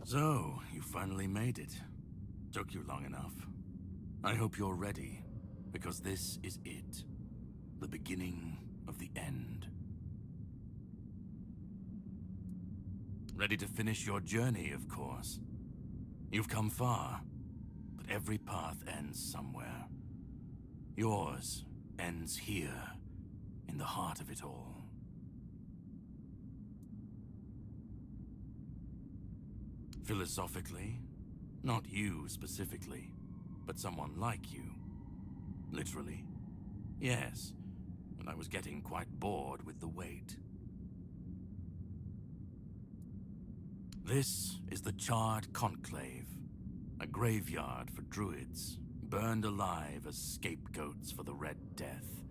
So, you finally made it. Took you long enough. I hope you're ready, because this is it. The beginning of the end. Ready to finish your journey, of course. You've come far, but every path ends somewhere. Yours ends here, in the heart of it all. Philosophically, not you specifically, but someone like you. Literally, yes, and I was getting quite bored with the wait. This is the Charred Conclave, a graveyard for druids, burned alive as scapegoats for the Red Death.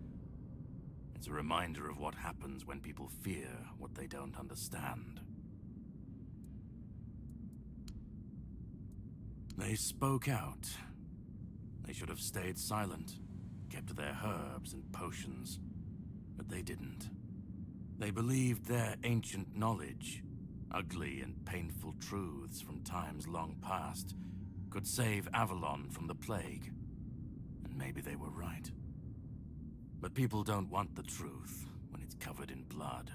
It's a reminder of what happens when people fear what they don't understand. They spoke out. They should have stayed silent, kept to their herbs and potions, but they didn't. They believed their ancient knowledge, ugly and painful truths from times long past, could save Avalon from the plague. And maybe they were right. But people don't want the truth when it's covered in blood.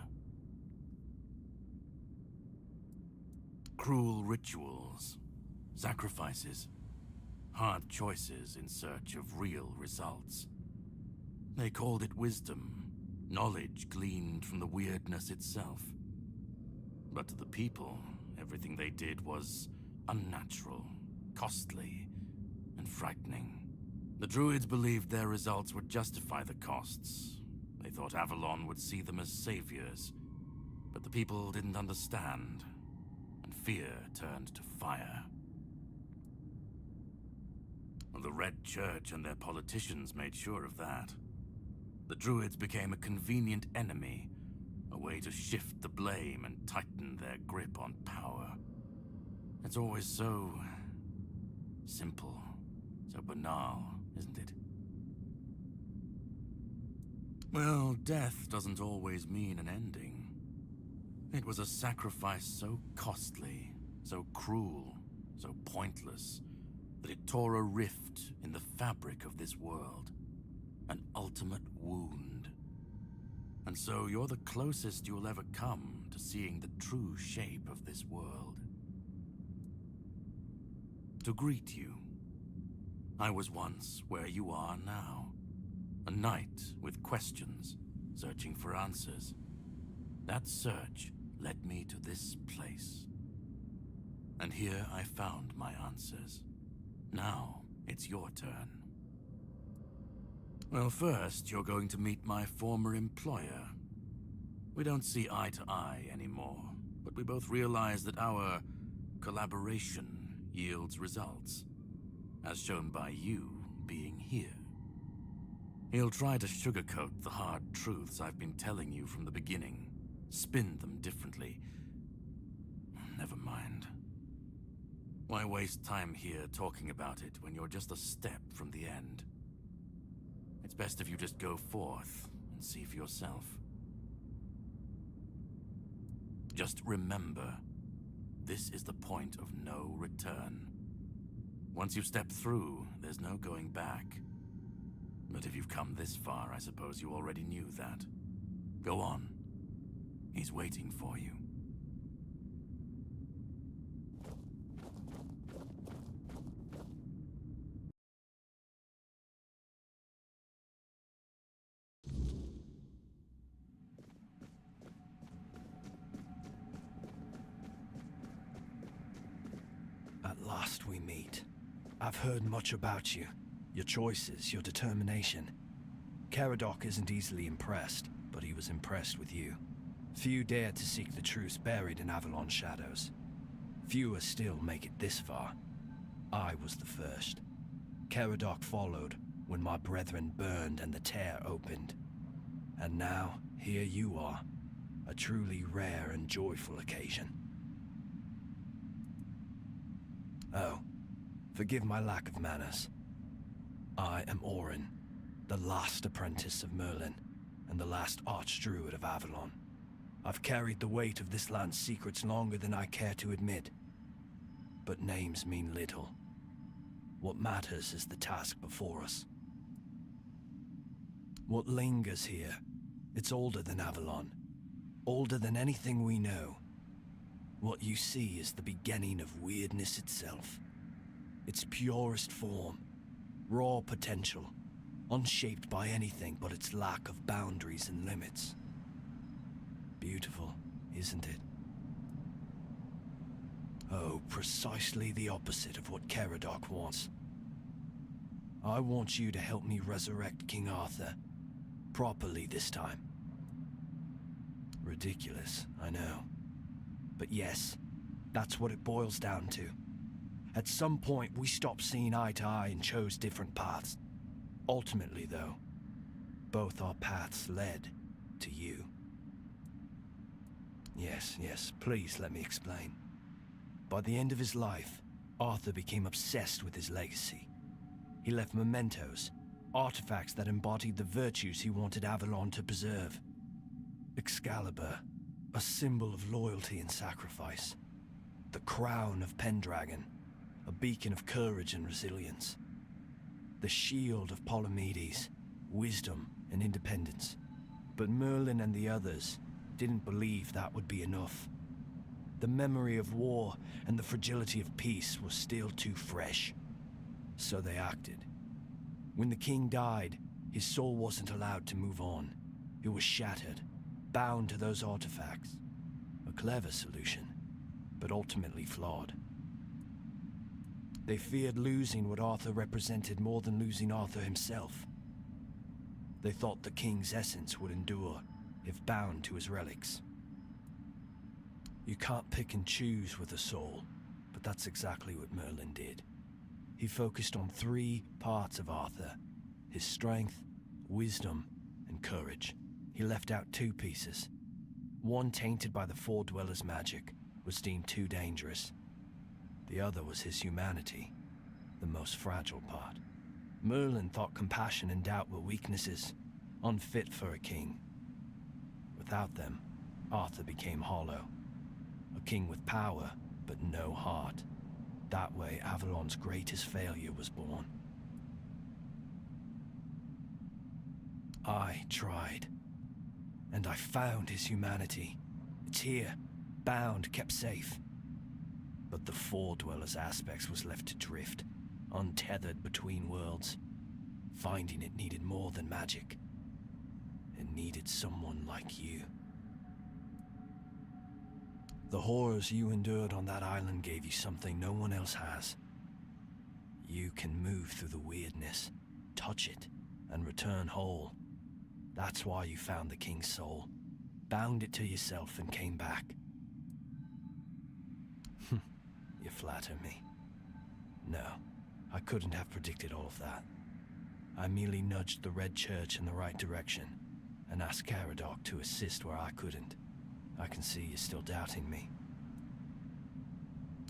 Cruel rituals, sacrifices, hard choices in search of real results. They called it wisdom, knowledge gleaned from the weirdness itself. But to the people, everything they did was unnatural, costly, and frightening. The druids believed their results would justify the costs. They thought Avalon would see them as saviors. But the people didn't understand, and fear turned to fire. The Red Church and their politicians made sure of that. The druids became a convenient enemy, a way to shift the blame and tighten their grip on power. It's always so simple, so banal, isn't it? Well, death doesn't always mean an ending. It was a sacrifice so costly, so cruel, so pointless, that it tore a rift in the fabric of this world. An ultimate wound. And so you're the closest you'll ever come to seeing the true shape of this world. To greet you, I was once where you are now. A knight with questions, searching for answers. That search led me to this place. And here I found my answers. Now, it's your turn. Well, first, you're going to meet my former employer. We don't see eye to eye anymore, but we both realize that our collaboration yields results, as shown by you being here. He'll try to sugarcoat the hard truths I've been telling you from the beginning, spin them differently. Never mind. Why waste time here talking about it when you're just a step from the end? It's best if you just go forth and see for yourself. Just remember, this is the point of no return. Once you step through, there's no going back. But if you've come this far, I suppose you already knew that. Go on. He's waiting for you. At last we meet. I've heard much about you. Your choices, your determination. Caradoc isn't easily impressed, but he was impressed with you. Few dare to seek the truth buried in Avalon's shadows. Fewer still make it this far. I was the first. Caradoc followed when my brethren burned and the tear opened. And now, here you are. A truly rare and joyful occasion. Oh, forgive my lack of manners. I am Orin, the last apprentice of Merlin, and the last archdruid of Avalon. I've carried the weight of this land's secrets longer than I care to admit. but names mean little. What matters is the task before us. What lingers here, it's older than Avalon, older than anything we know. What you see is the beginning of weirdness itself. Its purest form, raw potential, unshaped by anything but its lack of boundaries and limits. Beautiful, isn't it? Oh, precisely the opposite of what Caradoc wants. I want you to help me resurrect King Arthur. Properly this time. Ridiculous, I know. But yes, that's what it boils down to. At some point, we stopped seeing eye to eye and chose different paths. Ultimately, though, both our paths led to you. Yes, please let me explain. By the end of his life, Arthur became obsessed with his legacy. He left mementos, artifacts that embodied the virtues he wanted Avalon to preserve. Excalibur, a symbol of loyalty and sacrifice. The crown of Pendragon, a beacon of courage and resilience. The shield of Palamedes, wisdom and independence. But Merlin and the others didn't believe that would be enough. The memory of war and the fragility of peace was still too fresh. So they acted. When the king died, his soul wasn't allowed to move on. It was shattered, bound to those artifacts. A clever solution, but ultimately flawed. They feared losing what Arthur represented more than losing Arthur himself. They thought the king's essence would endure if bound to his relics. You can't pick and choose with a soul, but that's exactly what Merlin did. He focused on 3 parts of Arthur: his strength, wisdom, and courage. He left out 2 pieces. One, tainted by the Four Dwellers' magic, was deemed too dangerous. The other was his humanity, the most fragile part. Merlin thought compassion and doubt were weaknesses, unfit for a king. Without them, Arthur became hollow. A king with power, but no heart. That way, Avalon's greatest failure was born. I tried. And I found his humanity. It's here, bound, kept safe. But the Four Dwellers' aspects was left to drift, untethered between worlds. Finding it needed more than magic. It needed someone like you. The horrors you endured on that island gave you something no one else has. You can move through the weirdness, touch it, and return whole. That's why you found the king's soul, bound it to yourself, and came back. You flatter me. No, I couldn't have predicted all of that. I merely nudged the Red Church in the right direction and asked Caradoc to assist where I couldn't. I can see you're still doubting me.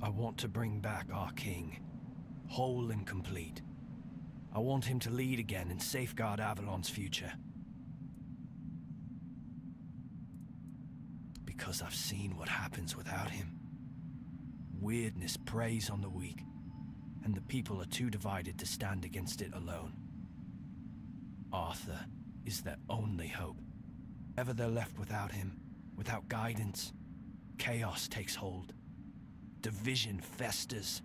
I want to bring back our king, whole and complete. I want him to lead again and safeguard Avalon's future. Because I've seen what happens without him. Weirdness preys on the weak, and the people are too divided to stand against it alone. Arthur is their only hope. Ever they're left without him, without guidance, chaos takes hold. Division festers.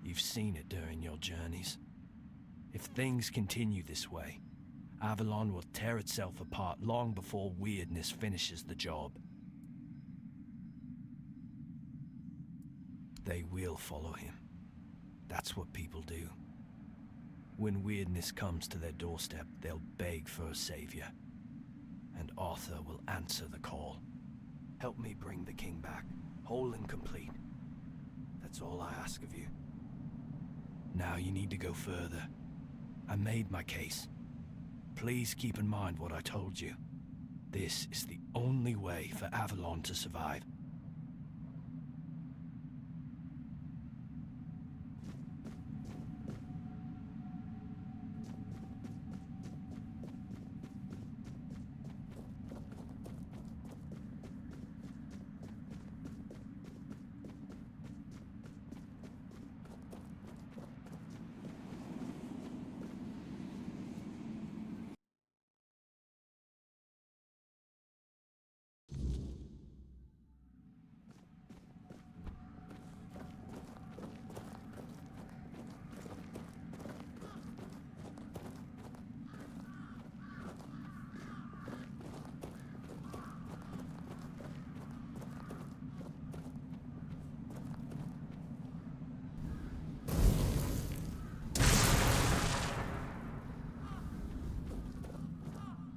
You've seen it during your journeys. If things continue this way, Avalon will tear itself apart long before weirdness finishes the job. They will follow him. That's what people do. When weirdness comes to their doorstep, they'll beg for a savior. And Arthur will answer the call. Help me bring the king back, whole and complete. That's all I ask of you. Now you need to go further. I made my case. Please keep in mind what I told you. This is the only way for Avalon to survive.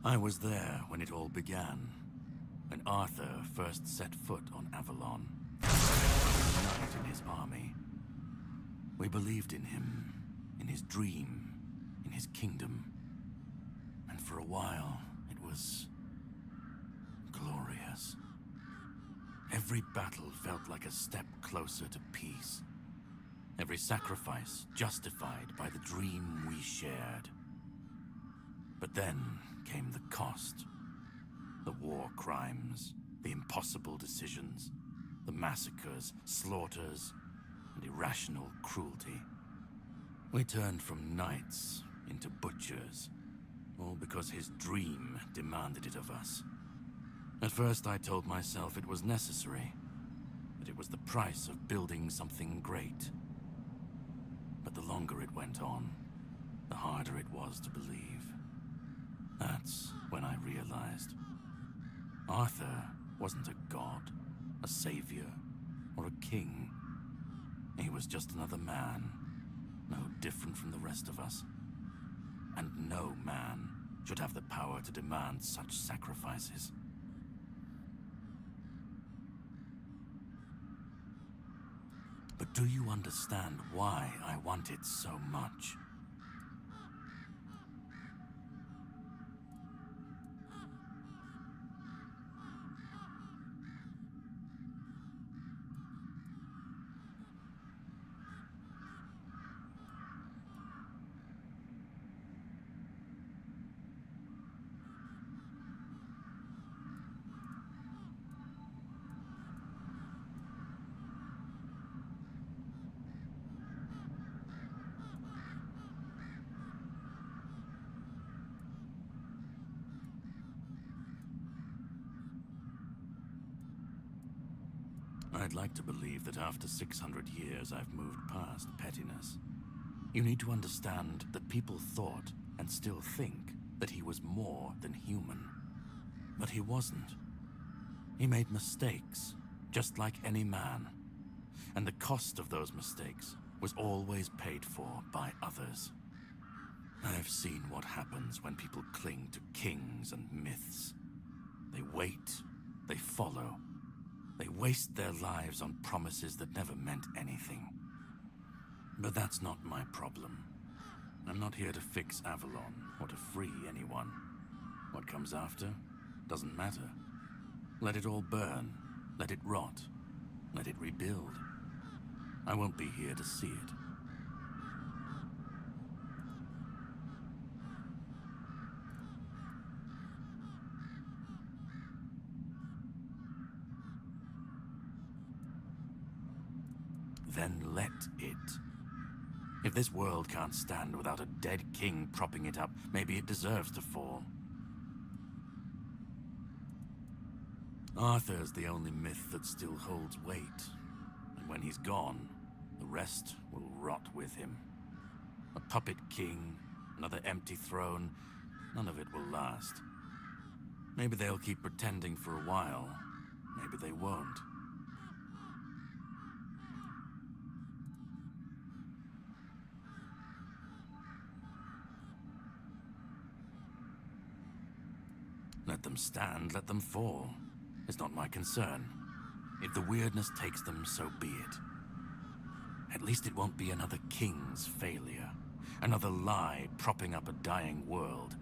I was there when it all began, when Arthur first set foot on Avalon, a knight in his army. We believed in him, in his dream, in his kingdom. And for a while, it was glorious. Every battle felt like a step closer to peace. Every sacrifice justified by the dream we shared. But then came the cost. The war crimes, the impossible decisions, the massacres, slaughters, and irrational cruelty. We turned from knights into butchers, all because his dream demanded it of us. At first I told myself it was necessary, that it was the price of building something great. But the longer it went on, the harder it was to believe. That's when I realized Arthur wasn't a god, a savior, or a king. He was just another man, no different from the rest of us. And no man should have the power to demand such sacrifices. But do you understand why I want it so much? I'd like to believe that after 600 years I've moved past pettiness. You need to understand that people thought, and still think, that he was more than human. But he wasn't. He made mistakes, just like any man. And the cost of those mistakes was always paid for by others. I've seen what happens when people cling to kings and myths. They wait, they follow. They waste their lives on promises that never meant anything. But that's not my problem. I'm not here to fix Avalon or to free anyone. What comes after doesn't matter. Let it all burn. Let it rot. Let it rebuild. I won't be here to see it. Then let it. If this world can't stand without a dead king propping it up, maybe it deserves to fall. Arthur's the only myth that still holds weight. And when he's gone, the rest will rot with him. A puppet king, another empty throne, none of it will last. Maybe they'll keep pretending for a while. Maybe they won't. Let them stand, let them fall. It's not my concern. If the weirdness takes them, so be it. At least it won't be another king's failure. Another lie propping up a dying world.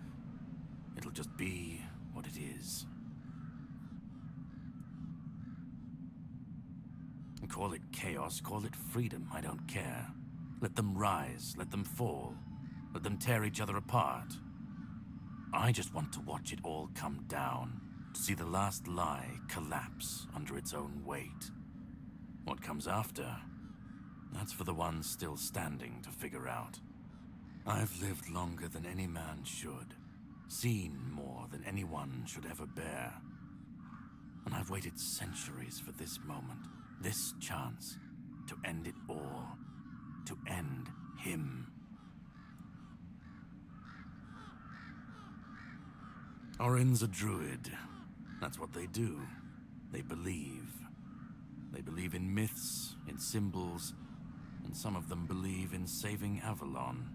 It'll just be what it is. Call it chaos, call it freedom, I don't care. Let them rise, let them fall. Let them tear each other apart. I just want to watch it all come down, to see the last lie collapse under its own weight. What comes after? That's for the ones still standing to figure out. I've lived longer than any man should, seen more than anyone should ever bear. And I've waited centuries for this moment, this chance, to end it all, to end him. Orin's a druid. That's what they do. They believe. They believe in myths, in symbols, and some of them believe in saving Avalon.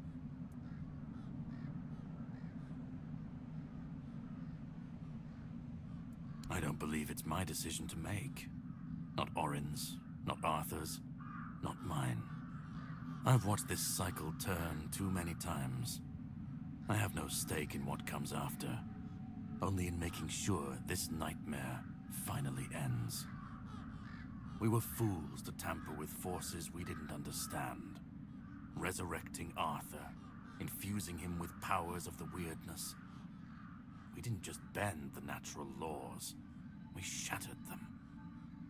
don't believe it's my decision to make. Not Orin's, not Arthur's, not mine. I've watched this cycle turn too many times. I have no stake in what comes after, only in making sure this nightmare finally ends. We were fools to tamper with forces we didn't understand. Resurrecting Arthur, infusing him with powers of the weirdness. We didn't just bend the natural laws, we shattered them.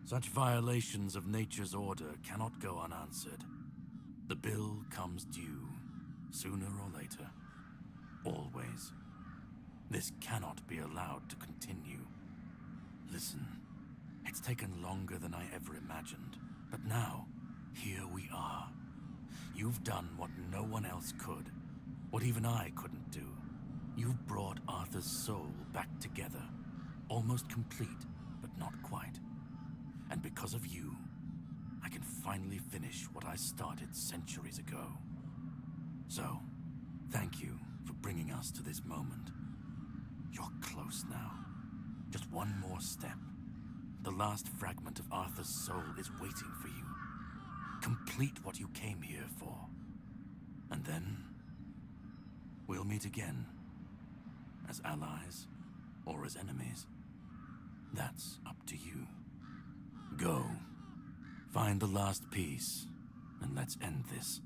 Such violations of nature's order cannot go unanswered. The bill comes due, sooner or later. Always. This cannot be allowed to continue. Listen, it's taken longer than I ever imagined, but now, here we are. You've done what no one else could, what even I couldn't do. You've brought Arthur's soul back together, almost complete, but not quite. And because of you, I can finally finish what I started centuries ago. So, thank you for bringing us to this moment. You're close now. Just one more step. The last fragment of Arthur's soul is waiting for you. Complete what you came here for. And then, we'll meet again. As allies, or as enemies. That's up to you. Go. Find the last piece, and let's end this.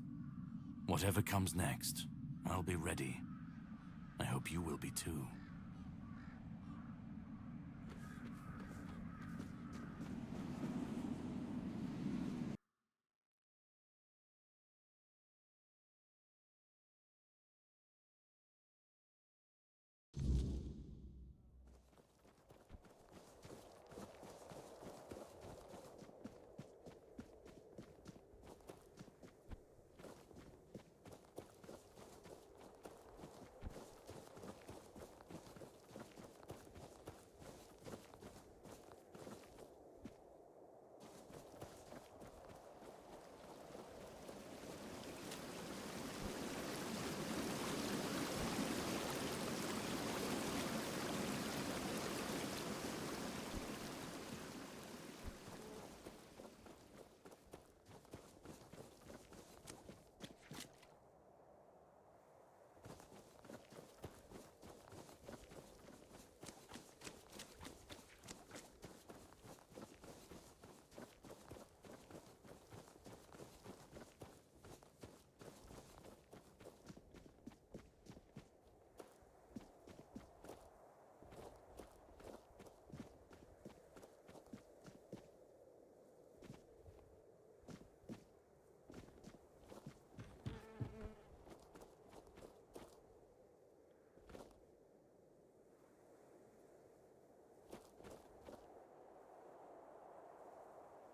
Whatever comes next, I'll be ready. I hope you will be too.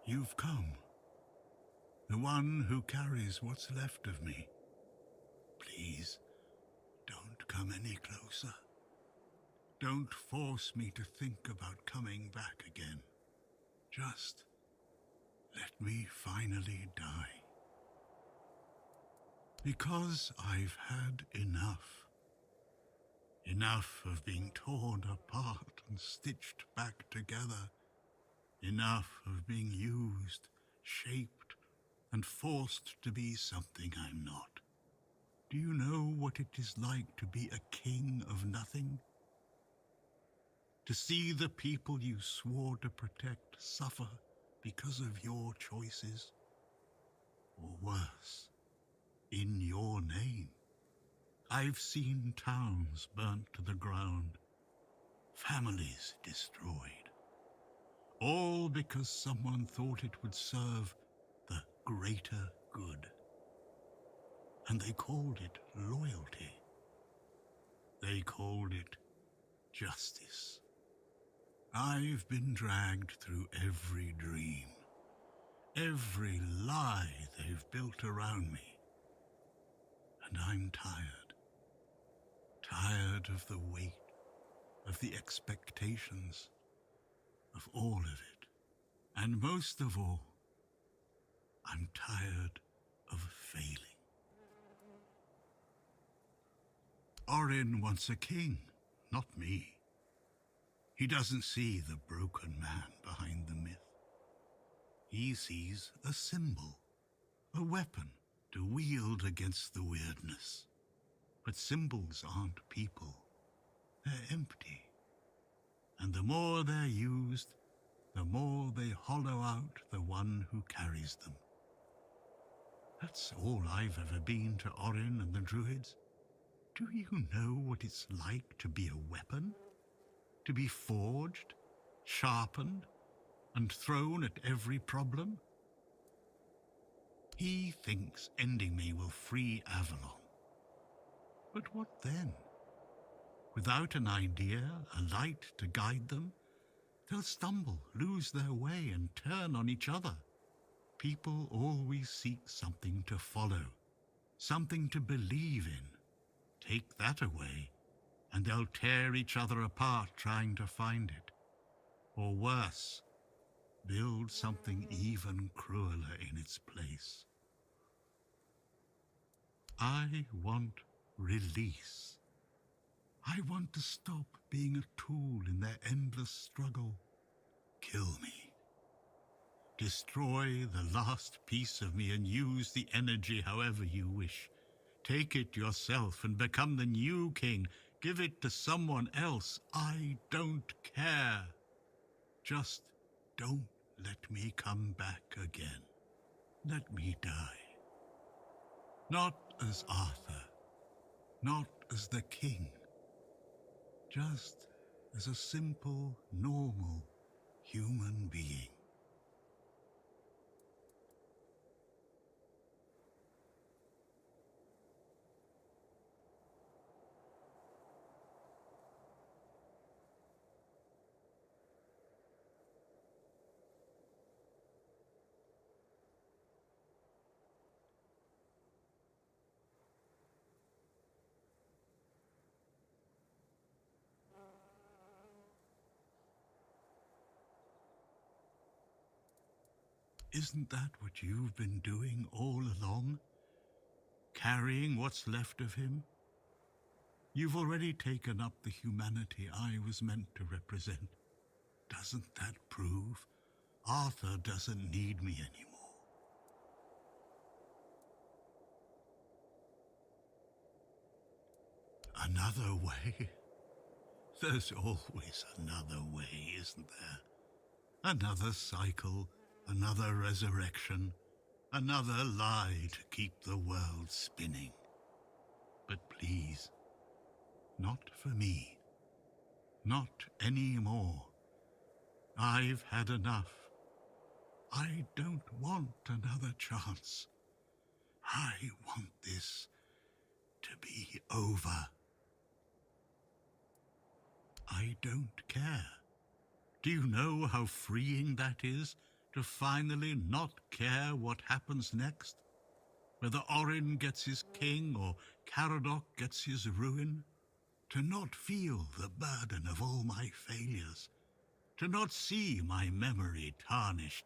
You've come. The one who carries what's left of me. Please, don't come any closer. Don't force me to think about coming back again. Just let me finally die. Because I've had enough. Enough of being torn apart and stitched back together. Enough of being used, shaped, and forced to be something I'm not. Do you know what it is like to be a king of nothing? To see the people you swore to protect suffer because of your choices? Or worse, in your name. I've seen towns burnt to the ground, families destroyed. All because someone thought it would serve the greater good. And they called it loyalty. They called it justice. I've been dragged through every dream, every lie they've built around me. And I'm tired. Tired of the weight, of the expectations, of all of it. And most of all, I'm tired of failing. Orin wants a king, not me. He doesn't see the broken man behind the myth. He sees a symbol, a weapon to wield against the weirdness. But symbols aren't people. They're empty. And the more they're used, the more they hollow out the one who carries them. That's all I've ever been to Orin and the Druids. Do you know what it's like to be a weapon? To be forged, sharpened, and thrown at every problem? He thinks ending me will free Avalon. But what then? Without an idea, a light to guide them, they'll stumble, lose their way, and turn on each other. People always seek something to follow, something to believe in. Take that away, and they'll tear each other apart trying to find it. Or worse, build something even crueler in its place. I want release. I want to stop being a tool in their endless struggle. Kill me. Destroy the last piece of me and use the energy however you wish. Take it yourself and become the new king. Give it to someone else. I don't care. Just don't let me come back again. Let me die. Not as Arthur, not as the king, just as a simple, normal human being. Isn't that what you've been doing all along? Carrying what's left of him? You've already taken up the humanity I was meant to represent. Doesn't that prove Arthur doesn't need me anymore? Another way? There's always another way, isn't there? Another cycle, another resurrection, another lie to keep the world spinning. But please, not for me. Not anymore. I've had enough. I don't want another chance. I want this to be over. I don't care. Do you know how freeing that is, to finally not care what happens next? Whether Orin gets his king or Caradoc gets his ruin? To not feel the burden of all my failures? To not see my memory tarnished,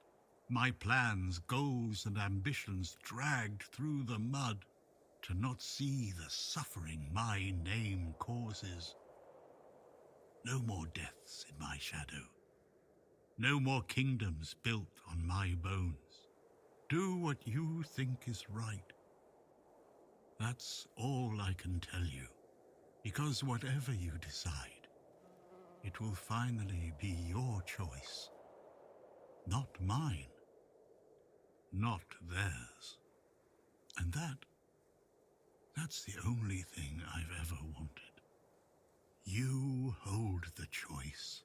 my plans, goals, and ambitions dragged through the mud? To not see the suffering my name causes? No more deaths in my shadow. No more kingdoms built on my bones. Do what you think is right. That's all I can tell you, because whatever you decide, it will finally be your choice, not mine, not theirs. And that's the only thing I've ever wanted. You hold the choice.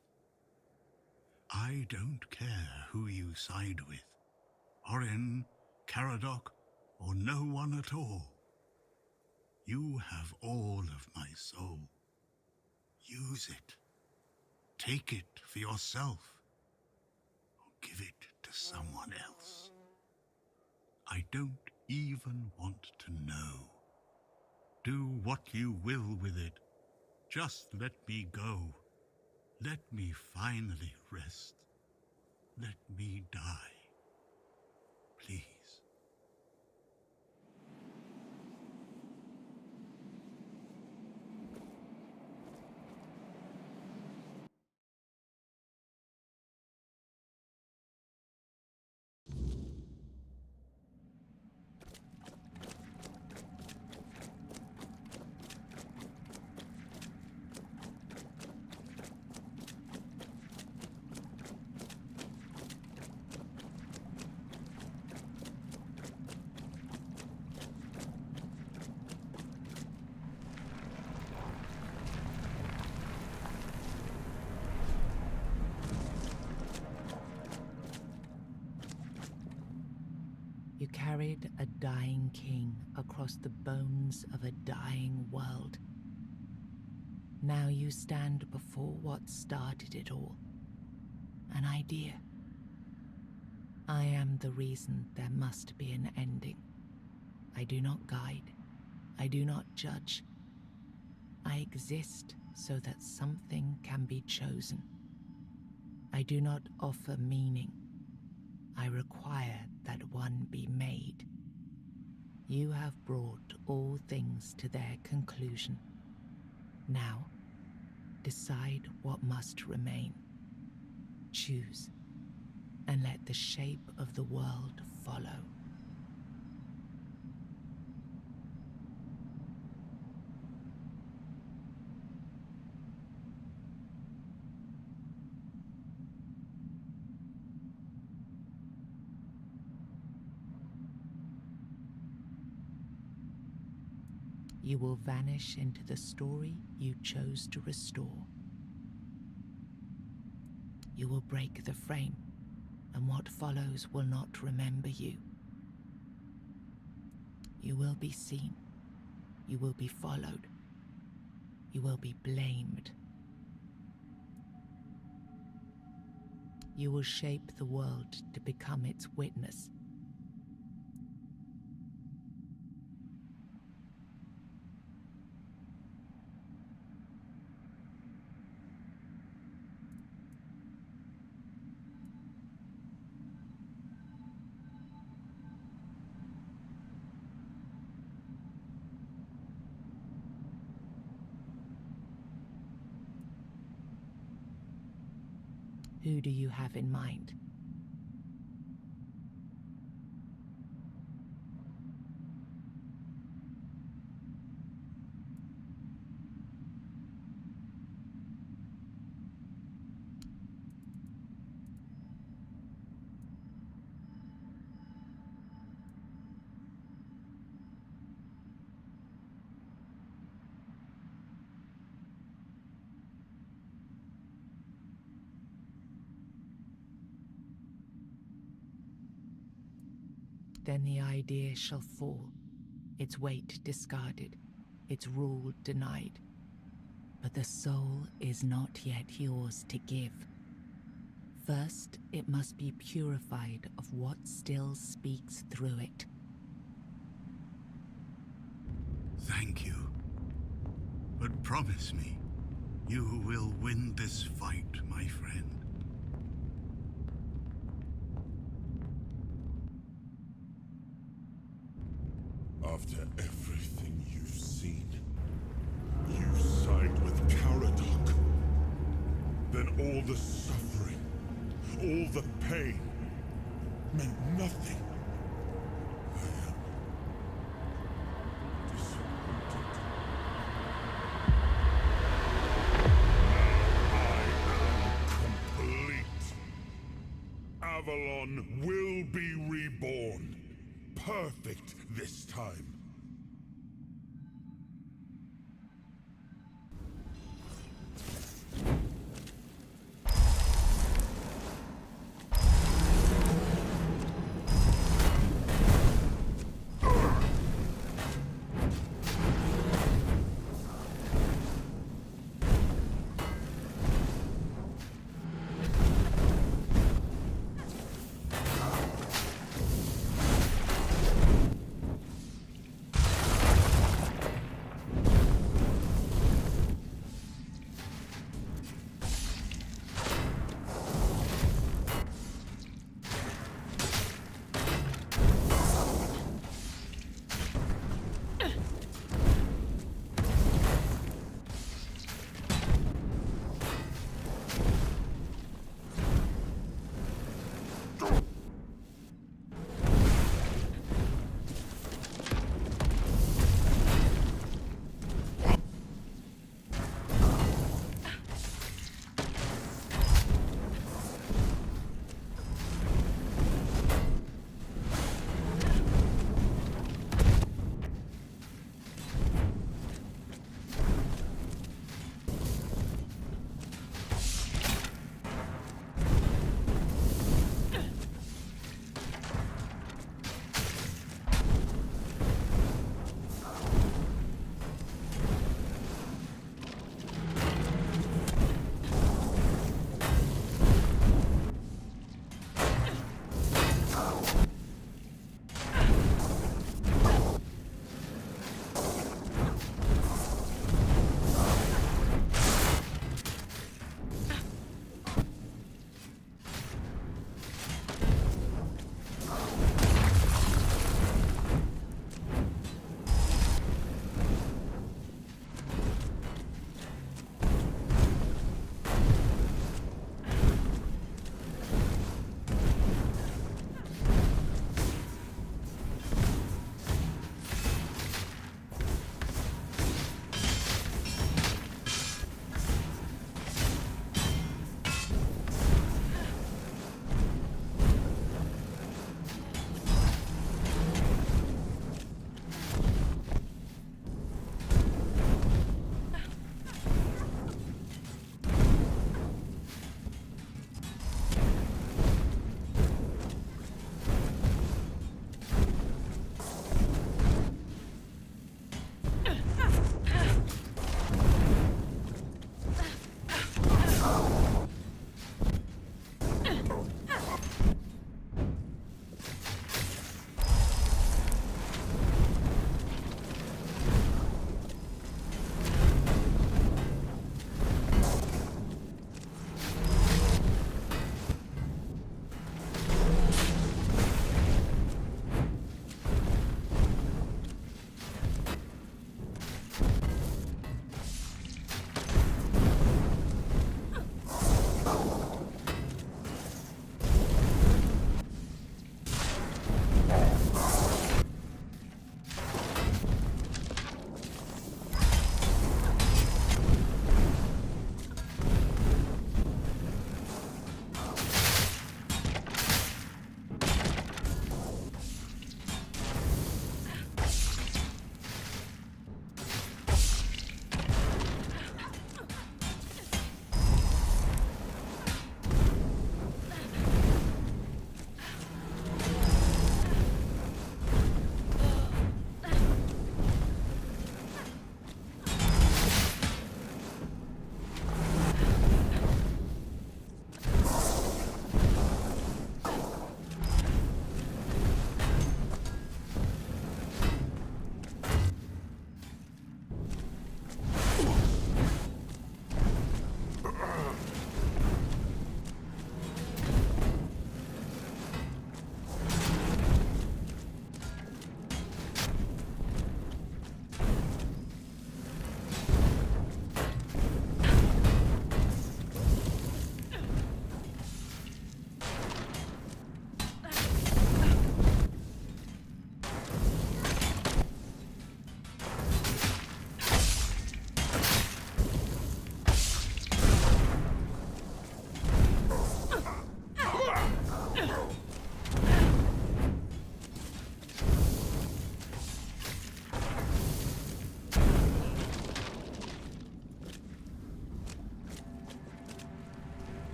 I don't care who you side with, Orin, Caradoc, or no one at all. You have all of my soul. Use it. Take it for yourself, or give it to someone else. I don't even want to know. Do what you will with it. Just let me go. Let me finally rest. Let me die. Please. led a dying king across the bones of a dying world. Now you stand before what started it all. An idea. I am the reason there must be an ending. I do not guide. I do not judge. I exist so that something can be chosen. I do not offer meaning. I require that one be made. You have brought all things to their conclusion. Now, decide what must remain. Choose, and let the shape of the world follow. You will vanish into the story you chose to restore. You will break the frame, and what follows will not remember you. You will be seen. You will be followed. You will be blamed. You will shape the world to become its witness. Who do you have in mind? Then the idea shall fall, its weight discarded, its rule denied. But the soul is not yet yours to give. First, it must be purified of what still speaks through it. Thank you. But promise me, you will win this fight, my friend. After everything you've seen, you side with Caradoc. Then all the suffering, all the pain, meant nothing. I am disappointed. Now I am complete. Avalon will be reborn. Perfect this time.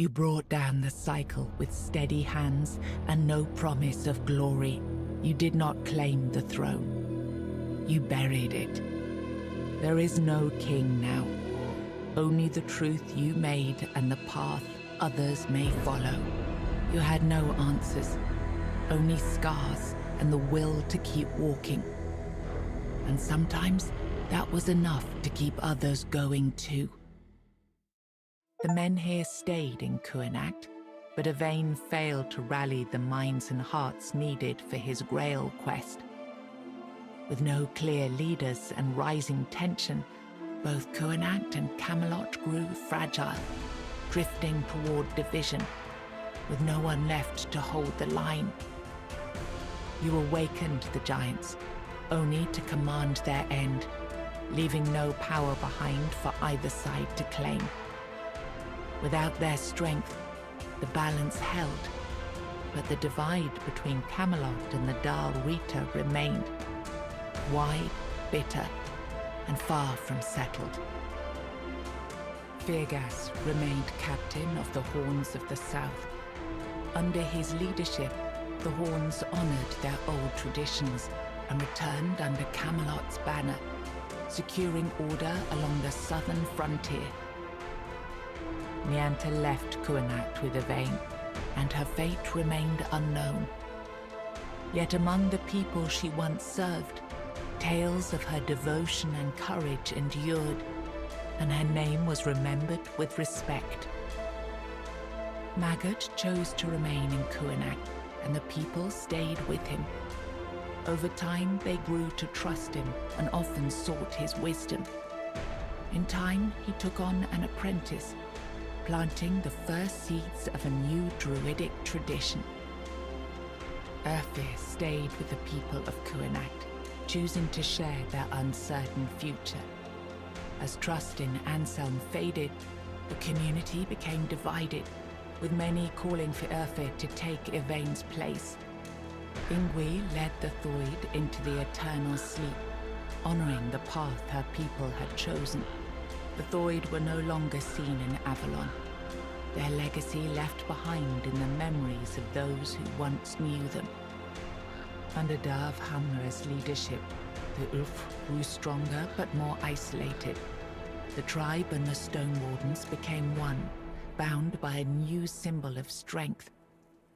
You brought down the cycle with steady hands and no promise of glory. You did not claim the throne. You buried it. There is no king now. Only the truth you made and the path others may follow. You had no answers, only scars and the will to keep walking. And sometimes that was enough to keep others going too. The men here stayed in Kuanacht, but Yvain failed to rally the minds and hearts needed for his Grail quest. With no clear leaders and rising tension, both Kuanacht and Camelot grew fragile, drifting toward division, with no one left to hold the line. You awakened the giants, only to command their end, leaving no power behind for either side to claim. Without their strength, the balance held, but the divide between Camelot and the Dal Rita remained, wide, bitter, and far from settled. Firgas remained captain of the Horns of the South. Under his leadership, the Horns honored their old traditions and returned under Camelot's banner, securing order along the southern frontier. Nianta left Kuanacht with Yvain, and her fate remained unknown. Yet among the people she once served, tales of her devotion and courage endured, and her name was remembered with respect. Maggot chose to remain in Kuanacht, and the people stayed with him. Over time, they grew to trust him and often sought his wisdom. In time, he took on an apprentice, planting the first seeds of a new druidic tradition. Urfir stayed with the people of Kuanacht, choosing to share their uncertain future. As trust in Anselm faded, the community became divided, with many calling for Urfir to take Yvain's place. Ingwi led the Thoid into the eternal sleep, honoring the path her people had chosen. The Thoid were no longer seen in Avalon, their legacy left behind in the memories of those who once knew them. Under Dav Hammer's leadership, the Ulf grew stronger but more isolated. The tribe and the Stone Wardens became one, bound by a new symbol of strength,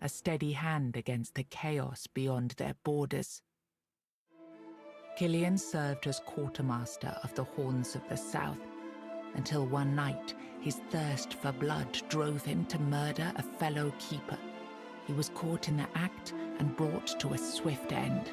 a steady hand against the chaos beyond their borders. Killian served as quartermaster of the Horns of the South, until one night his thirst for blood drove him to murder a fellow keeper. He was caught in the act and brought to a swift end.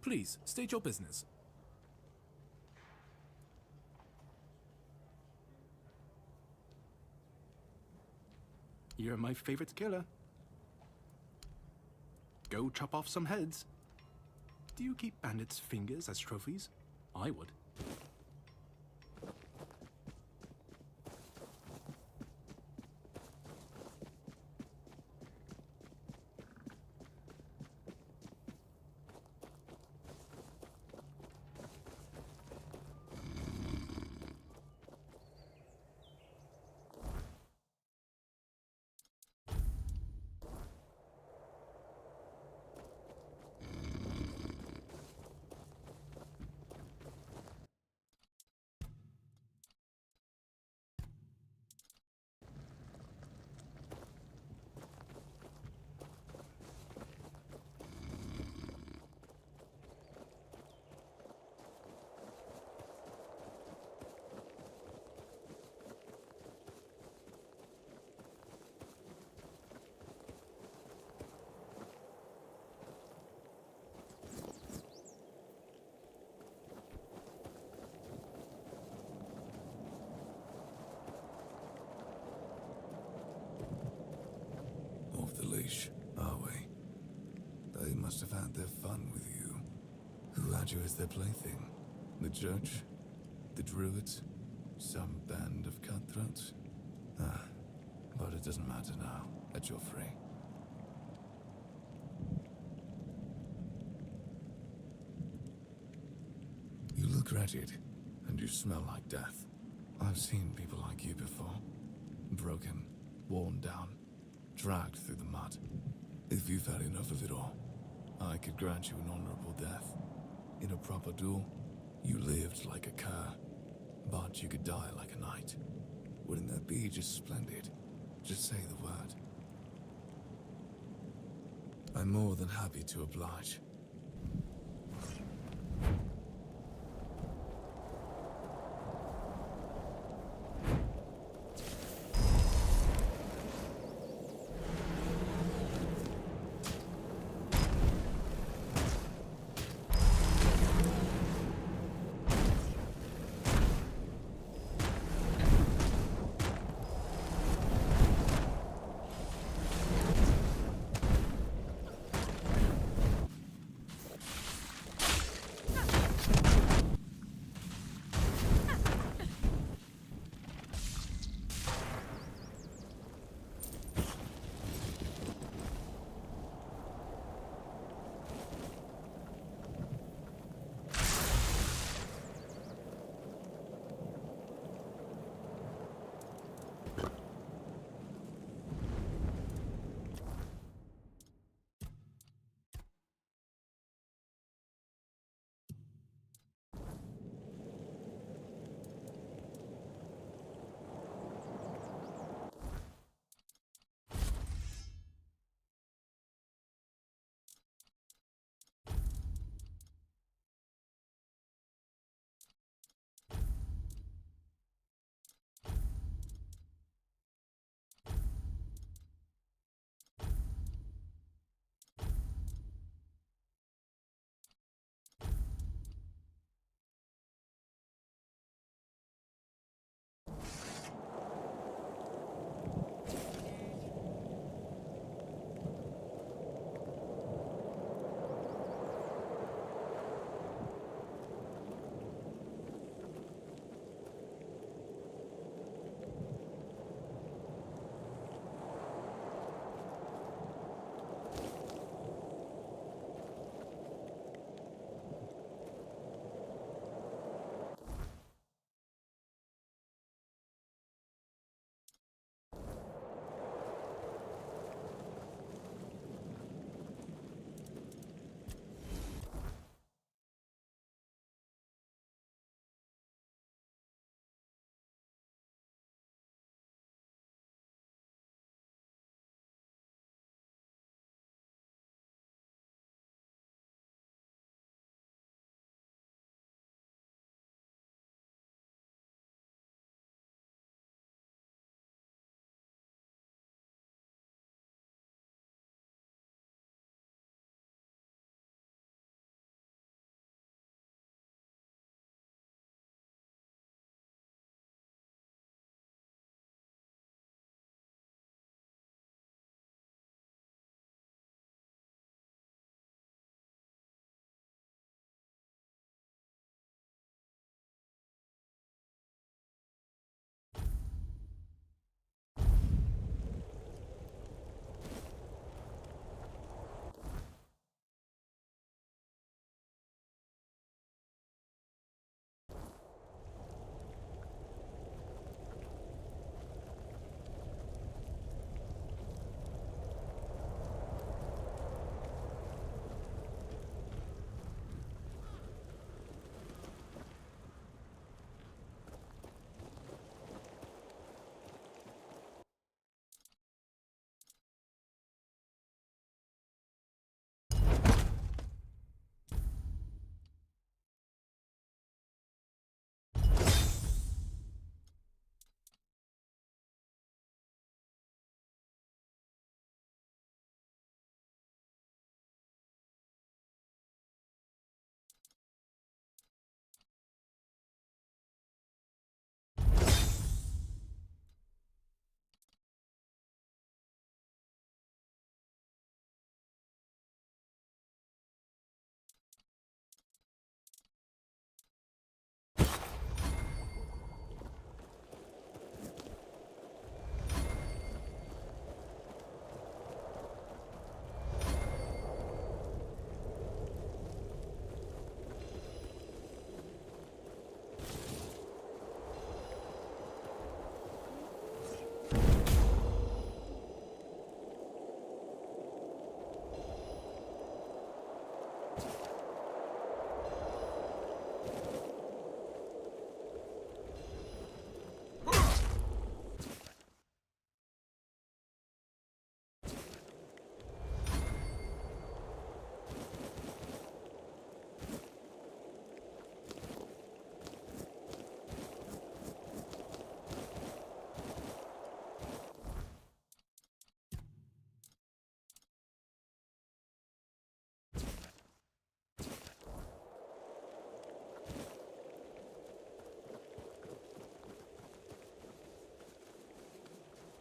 Please, state your business. You're my favorite killer. Go chop off some heads. Do you keep bandits' fingers as trophies? I would. Off the leash, are we? They must have had their fun with you. Who had you as their plaything? The judge? The druids? Some band of cutthroats? Ah, but it doesn't matter now that you're free. You look wretched, and you smell like death. I've seen people like you before. Broken, worn down, dragged through the mud. If you've had enough of it all, I could grant you an honorable death. In a proper duel, you lived like a cur, but you could die like a knight. Wouldn't that be just splendid? Just say the word. I'm more than happy to oblige.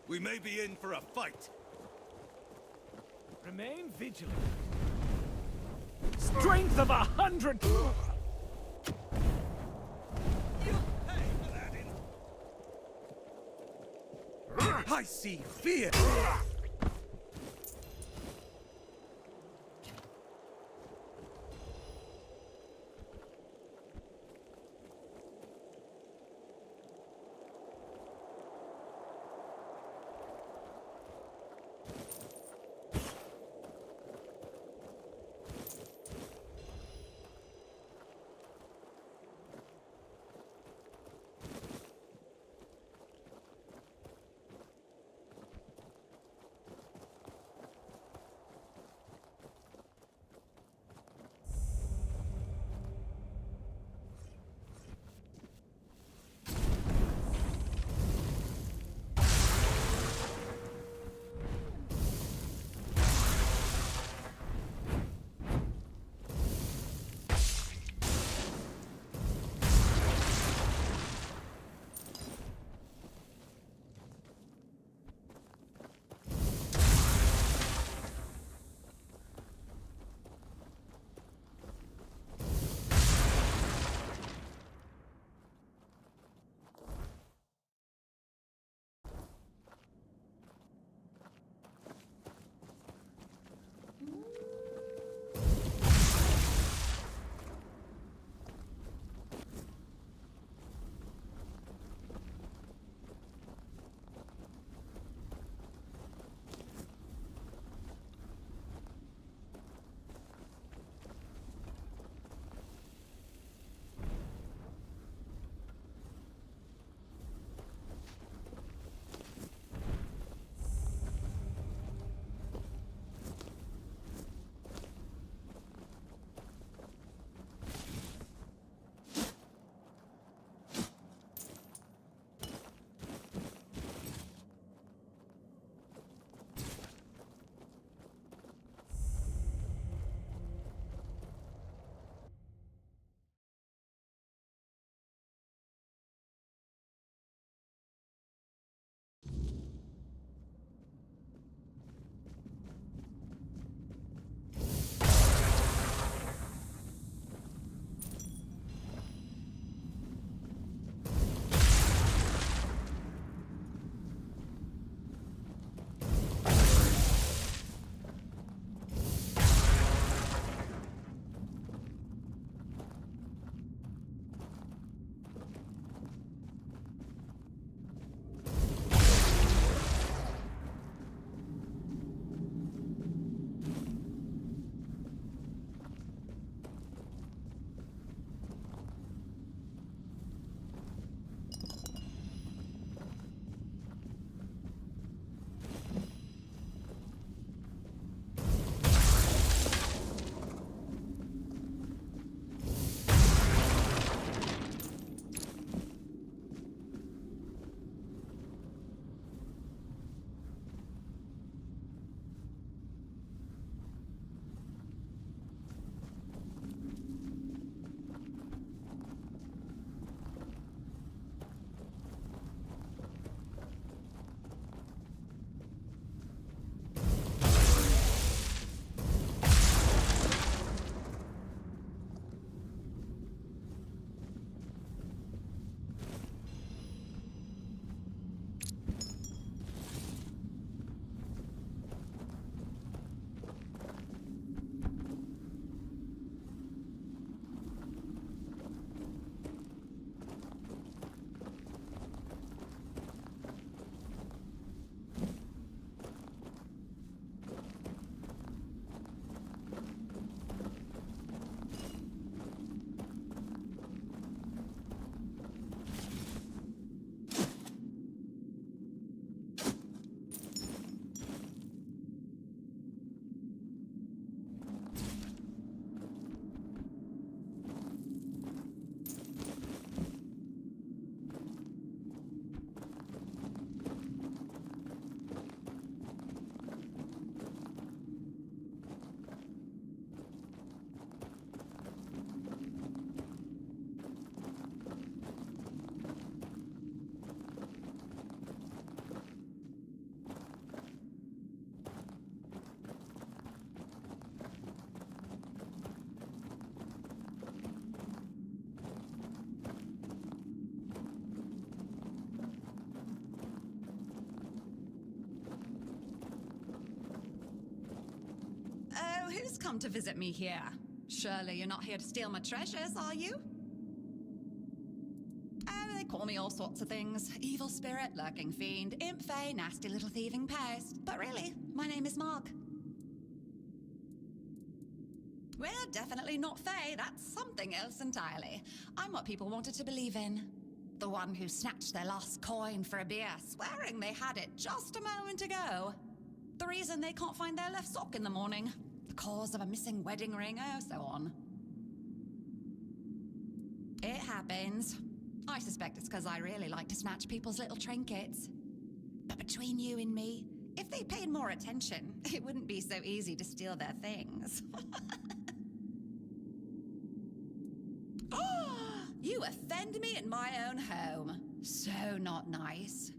We may be in for a fight. Remain vigilant. Strength of 100! I see fear! come to visit me here? Surely you're not here to steal my treasures, are you? Oh, they call me all sorts of things. Evil spirit, lurking fiend, imp fae, nasty little thieving pest. But really, my name is Mark. We're definitely not fae. That's something else entirely. I'm what people wanted to believe in. The one who snatched their lost coin for a beer, swearing they had it just a moment ago. The reason they can't find their left sock in the morning. The cause of a missing wedding ring, oh, so on. It happens. I suspect it's because I really like to snatch people's little trinkets. But between you and me, if they paid more attention, it wouldn't be so easy to steal their things. You offend me in my own home. So not nice.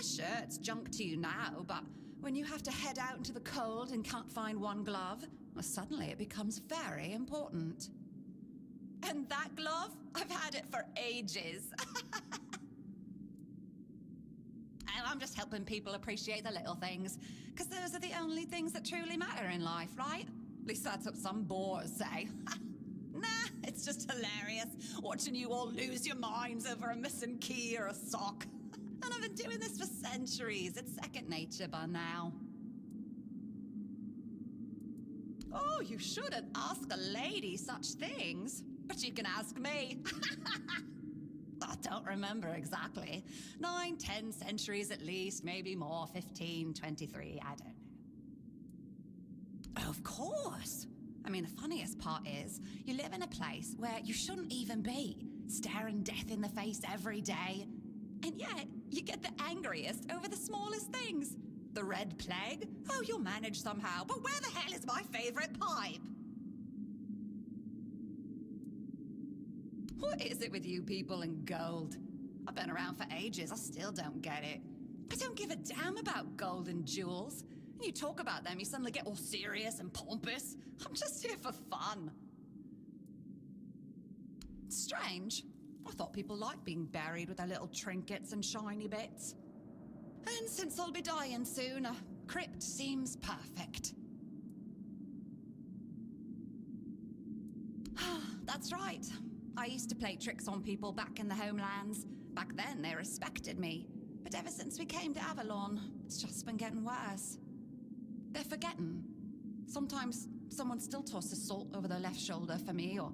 Sure, it's junk to you now, but when you have to head out into the cold and can't find one glove, well, suddenly it becomes very important. And that glove? I've had it for ages. And I'm just helping people appreciate the little things, because those are the only things that truly matter in life, right? At least that's what some bores say. Nah, it's just hilarious, watching you all lose your minds over a missing key or a sock. And I've been doing this for centuries. It's second nature by now. Oh, you shouldn't ask a lady such things. But you can ask me. I don't remember exactly. 9, 10 centuries at least, maybe more, 15, 23, I don't know. Of course. I mean, the funniest part is, you live in a place where you shouldn't even be, staring death in the face every day. And yet, you get the angriest over the smallest things. The Red Plague? Oh, you'll manage somehow, but where the hell is my favorite pipe? What is it with you people and gold? I've been around for ages, I still don't get it. I don't give a damn about gold and jewels. When you talk about them, you suddenly get all serious and pompous. I'm just here for fun. Strange. I thought people liked being buried with their little trinkets and shiny bits. And since I'll be dying soon, a crypt seems perfect. That's right. I used to play tricks on people back in the homelands. Back then, they respected me. But ever since we came to Avalon, it's just been getting worse. They're forgetting. Sometimes someone still tosses salt over their left shoulder for me, or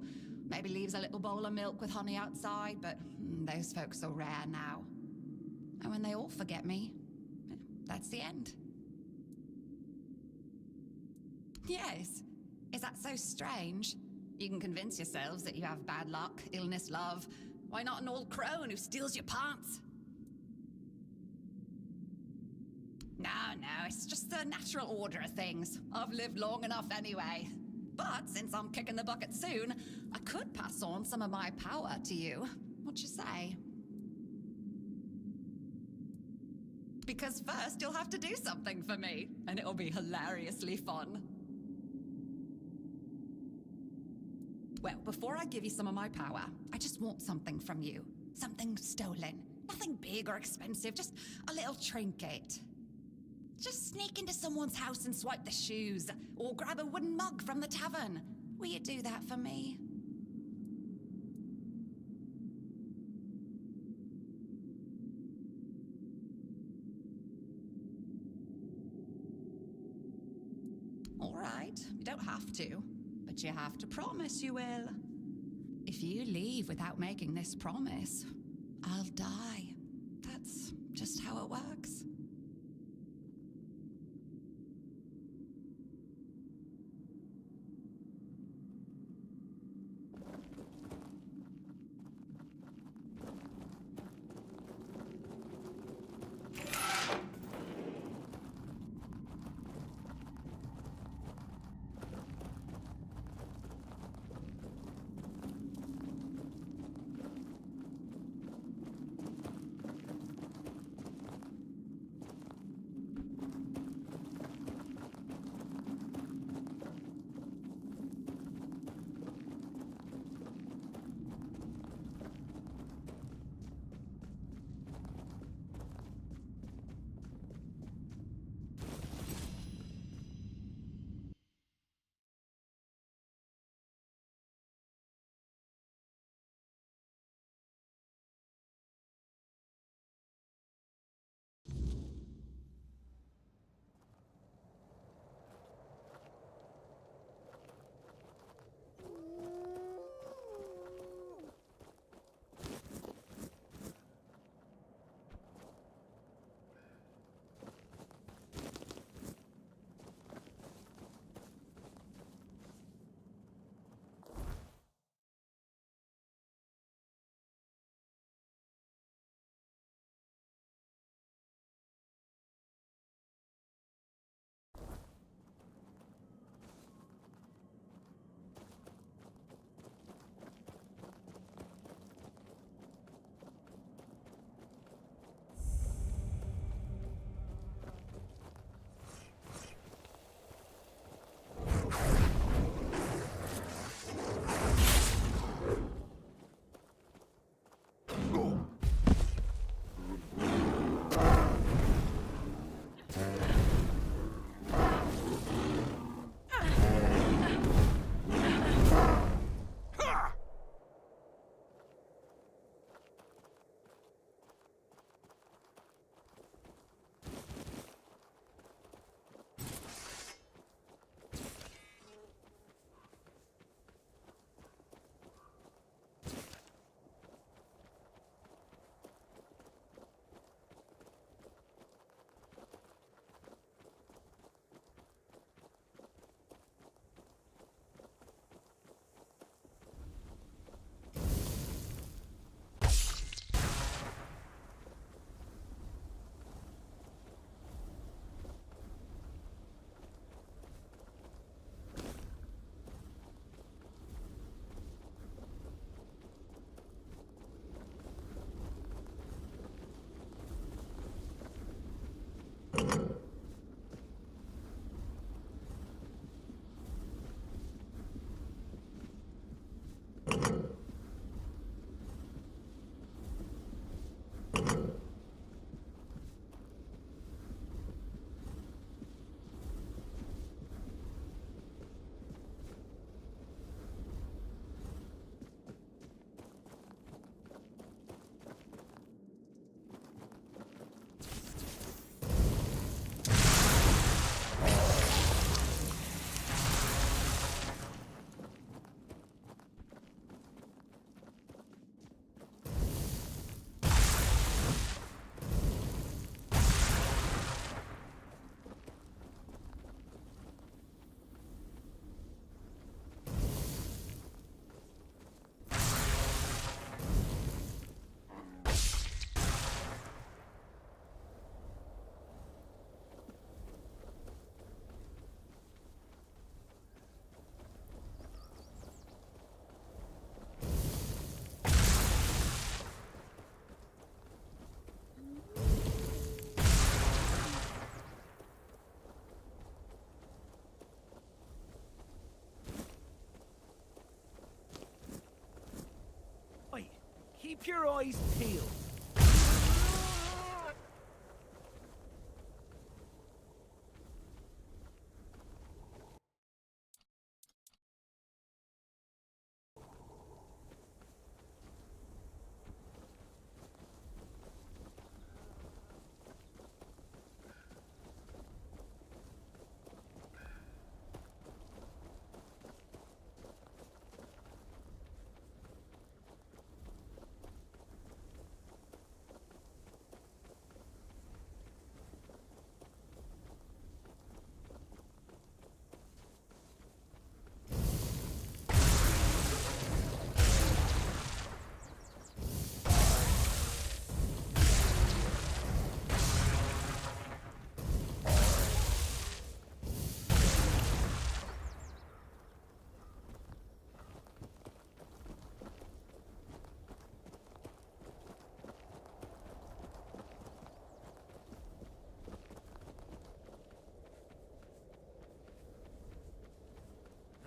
maybe leaves a little bowl of milk with honey outside, but those folks are rare now. And when they all forget me, that's the end. Yes. Is that so strange? You can convince yourselves that you have bad luck, illness, love. Why not an old crone who steals your pants? No, it's just the natural order of things. I've lived long enough anyway. But since I'm kicking the bucket soon, I could pass on some of my power to you. What you say? Because first you'll have to do something for me, and it'll be hilariously fun. Well, before I give you some of my power, I just want something from you. Something stolen. Nothing big or expensive, just a little trinket. Just sneak into someone's house and swipe the shoes, or grab a wooden mug from the tavern. Will you do that for me? All right, you don't have to, but you have to promise you will. If you leave without making this promise, I'll die. That's just how it works. Keep your eyes peeled.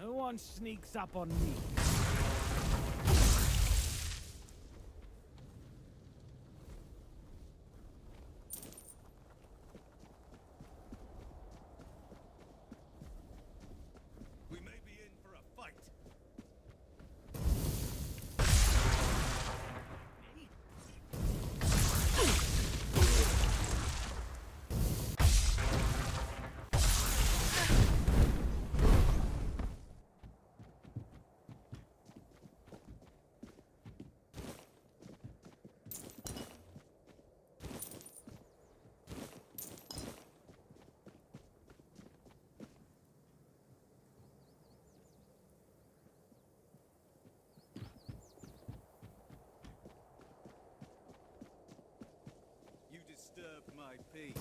No one sneaks up on me. We may be in for a fight. You disturb my peace.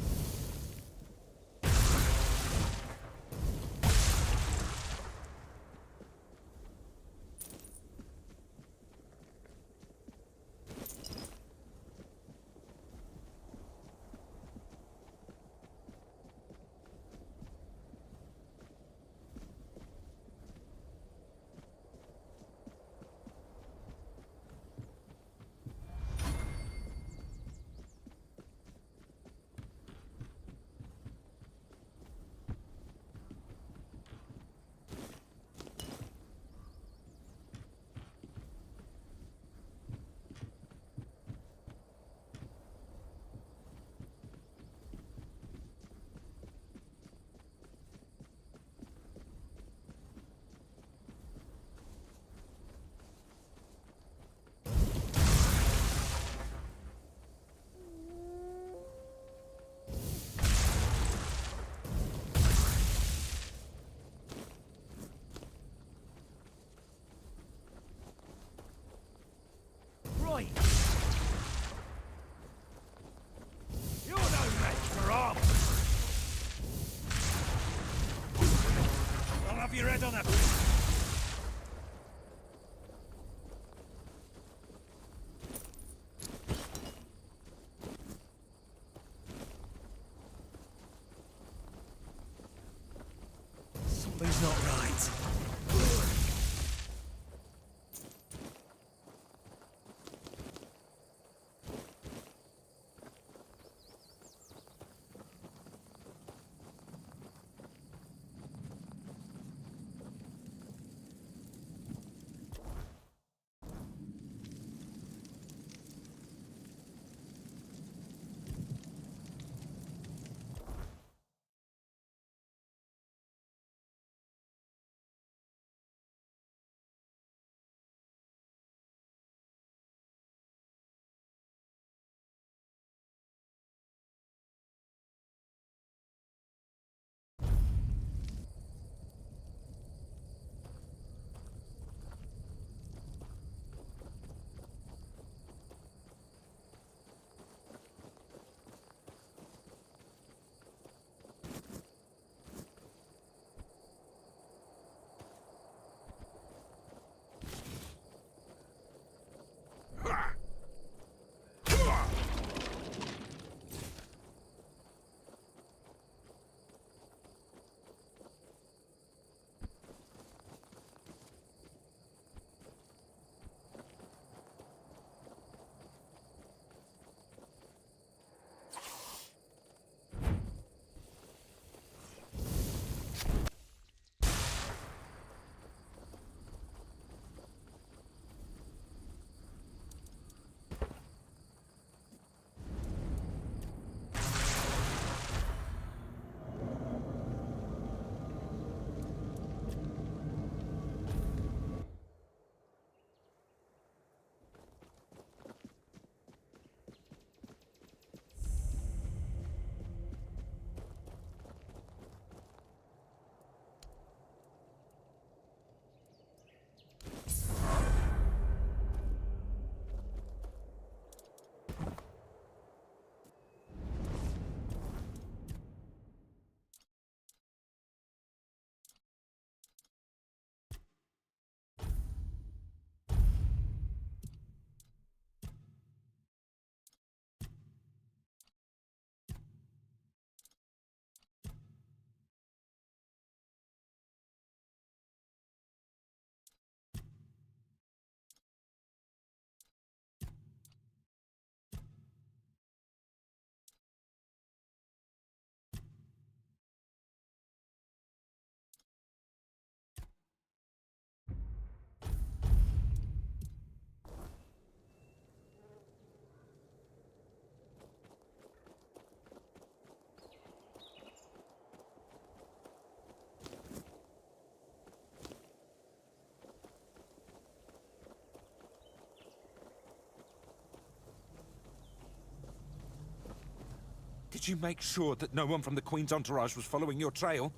Did you make sure that no one from the Queen's entourage was following your trail?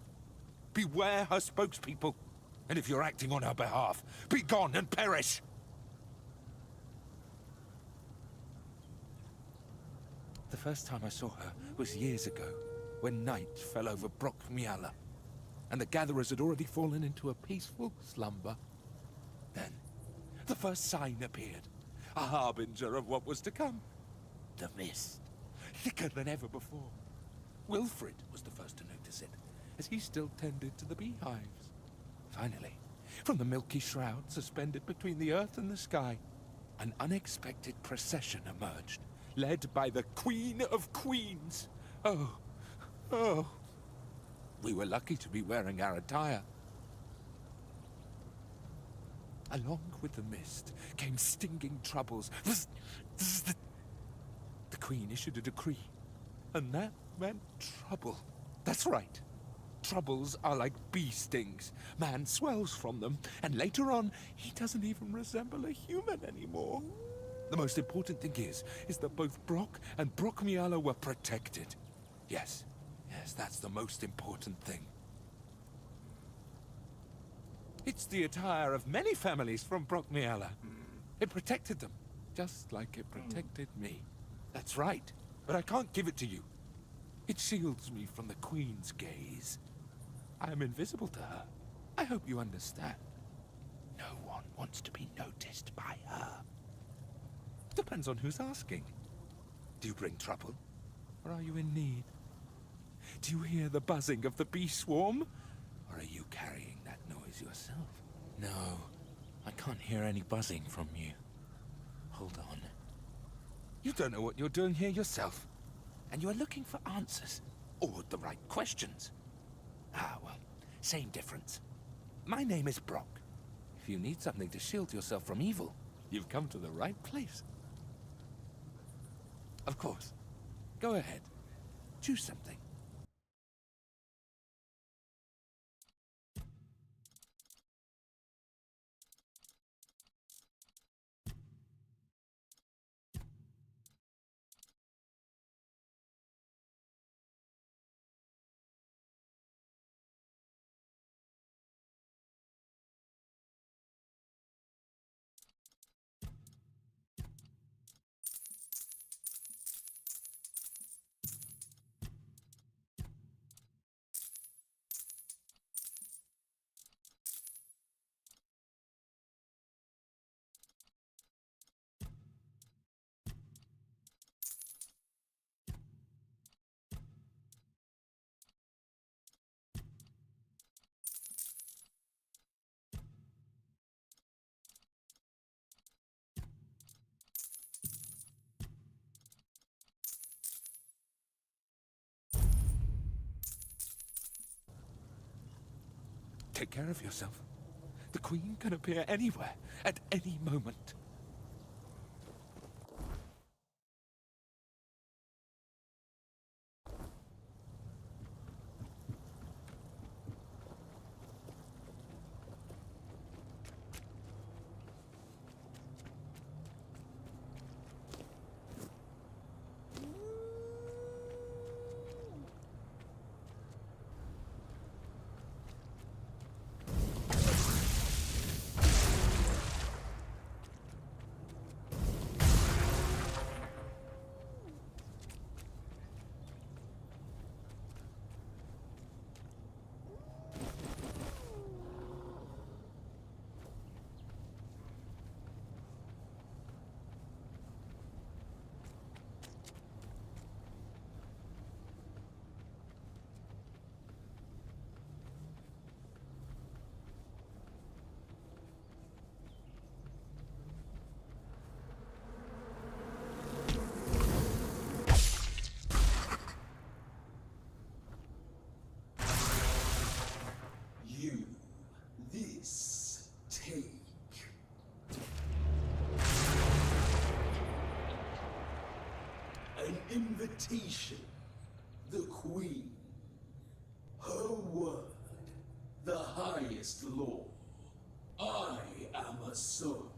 Beware her spokespeople. And if you're acting on her behalf, be gone and perish! The first time I saw her was years ago, when night fell over Brockmiala, and the gatherers had already fallen into a peaceful slumber. Then, the first sign appeared, a harbinger of what was to come. The mist, thicker than ever before. Wilfred was the first to notice it, as he still tended to the beehives. Finally, from the milky shroud suspended between the earth and the sky, an unexpected procession emerged, led by the Queen of Queens. Oh. We were lucky to be wearing our attire. Along with the mist came stinging troubles. The Queen issued a decree, and that meant trouble. That's right. Troubles are like bee stings. Man swells from them, and later on, he doesn't even resemble a human anymore. The most important thing is that both Brock and Brockmiala were protected. Yes, that's the most important thing. It's the attire of many families from Brockmiala. It protected them, just like it protected me. That's right, but I can't give it to you. It shields me from the Queen's gaze. I am invisible to her. I hope you understand. No one wants to be noticed by her. Depends on who's asking. Do you bring trouble, or are you in need? Do you hear the buzzing of the bee swarm, or are you carrying that noise yourself? No, I can't hear any buzzing from you. Hold on. You don't know what you're doing here yourself, and you're looking for answers, or the right questions. Ah, well, same difference. My name is Brock. If you need something to shield yourself from evil, you've come to the right place. Of course. Go ahead. Choose something. Take care of yourself. The Queen can appear anywhere, at any moment. Invitation, the Queen. Her word, the highest law. I am a servant.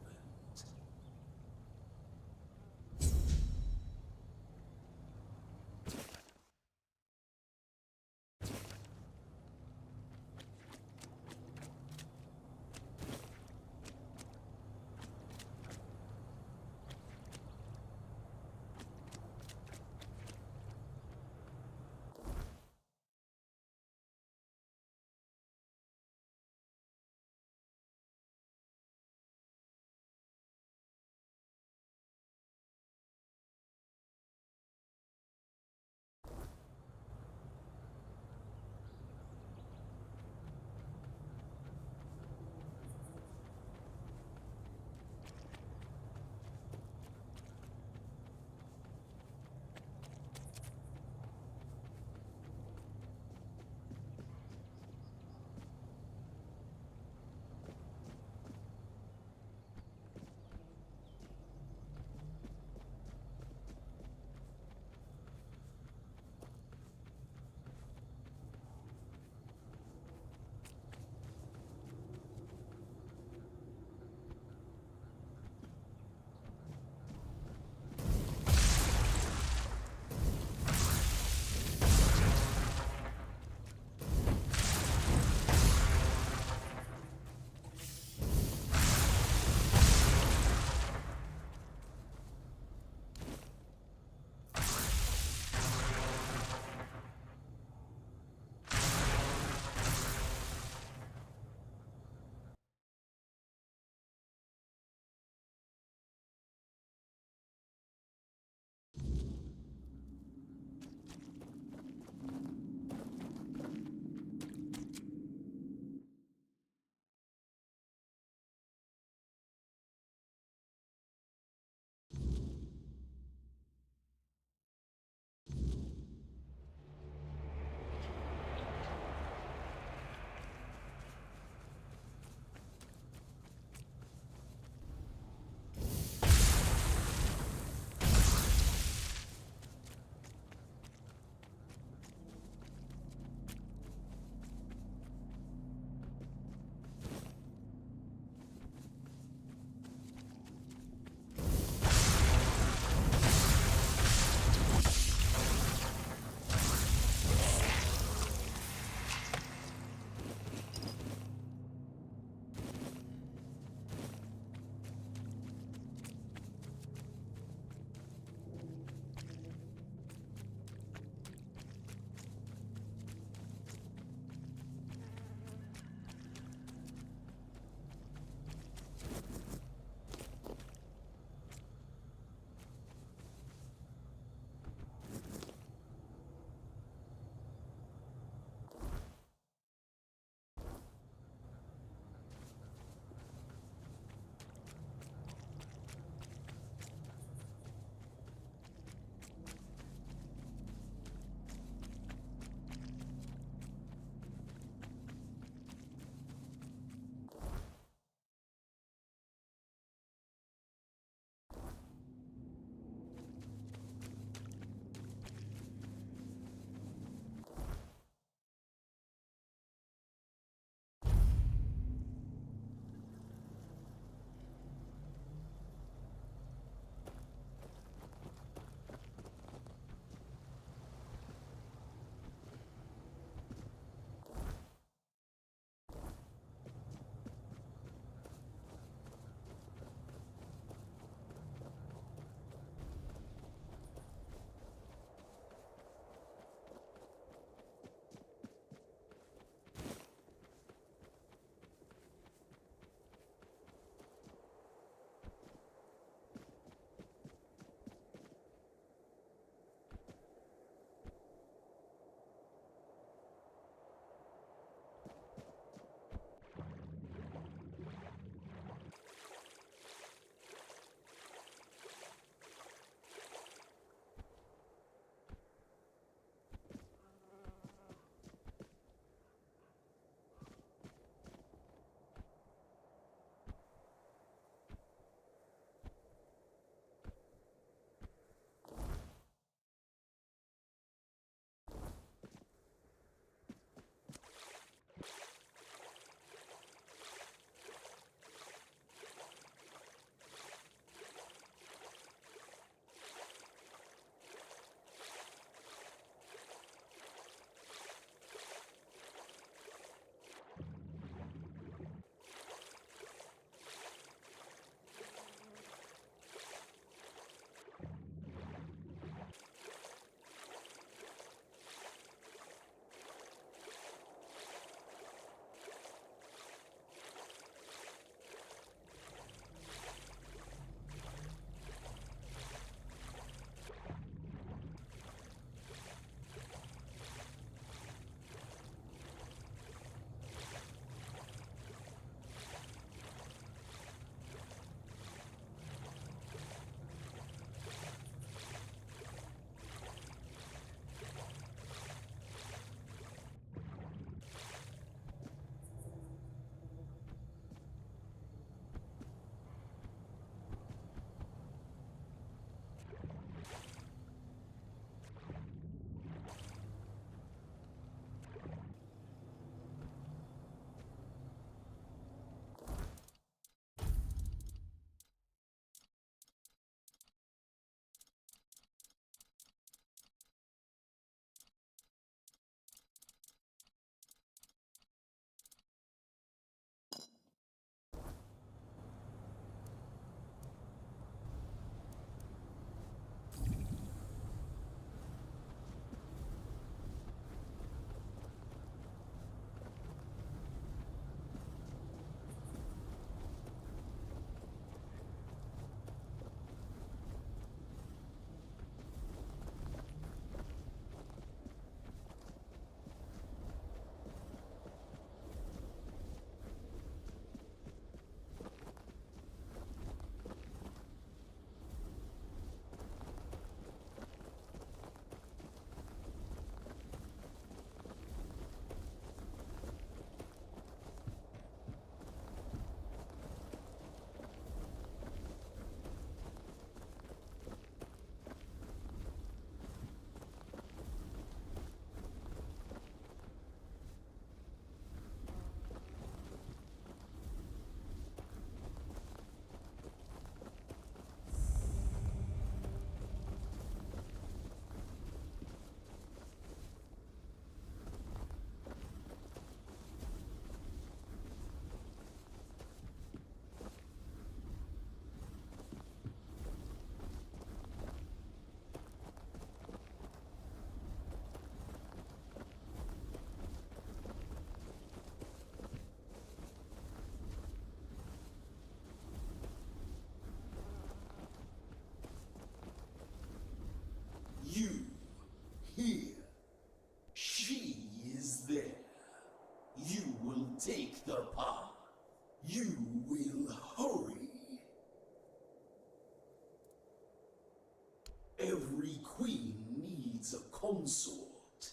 Every queen needs a consort.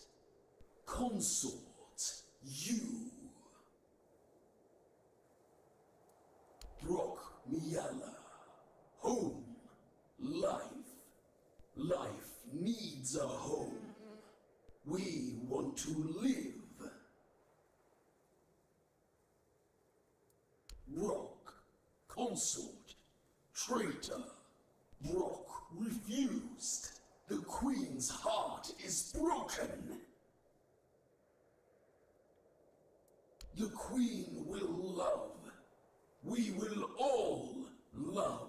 Consort, you. Brock Miala. Home. Life. Life needs a home. We want to live. Brock. Consort. Traitor. Brock refused. The Queen's heart is broken. The Queen will love. We will all love.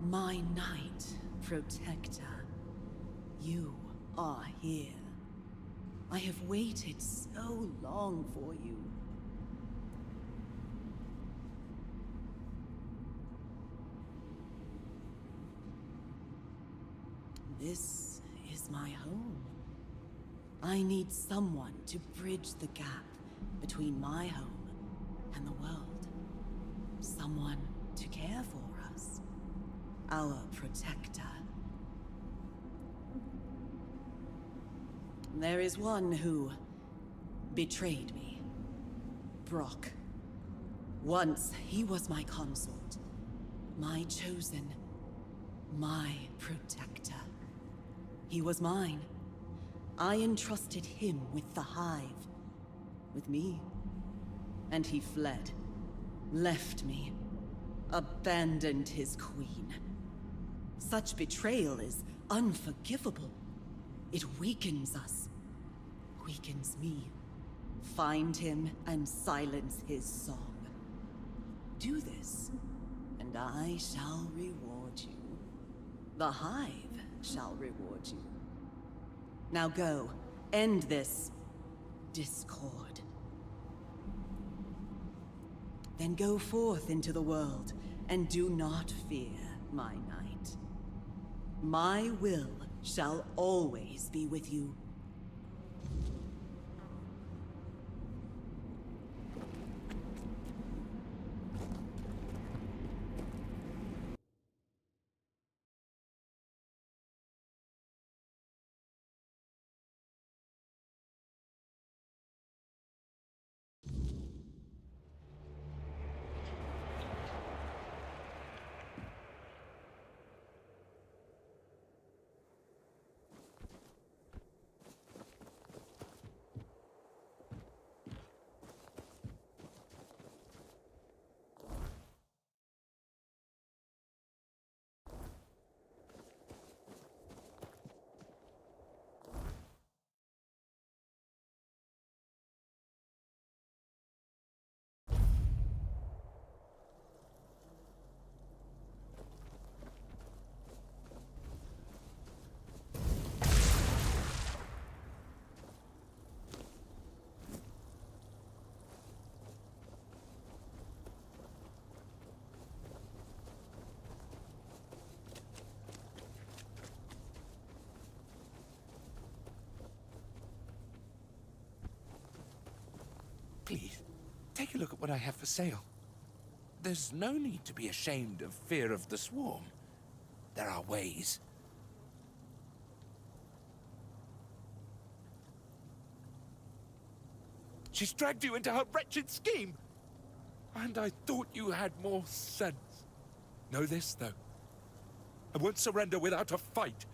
My knight, protector, you are here. I have waited so long for you. This is my home. I need someone to bridge the gap between my home and the world. Someone to care for us. Our protector. There is one who betrayed me. Brock. Once he was my consort, my chosen, my protector. He was mine. I entrusted him with the hive, with me. And he fled, left me, abandoned his queen. Such betrayal is unforgivable. It weakens us, weakens me. Find him and silence his song. Do this, and I shall reward you. The hive shall reward you. Now go, end this discord. Then go forth into the world, and do not fear, my knight. My will shall always be with you. Please, take a look at what I have for sale. There's no need to be ashamed of fear of the swarm. There are ways. She's dragged you into her wretched scheme. And I thought you had more sense. Know this, though. I won't surrender without a fight.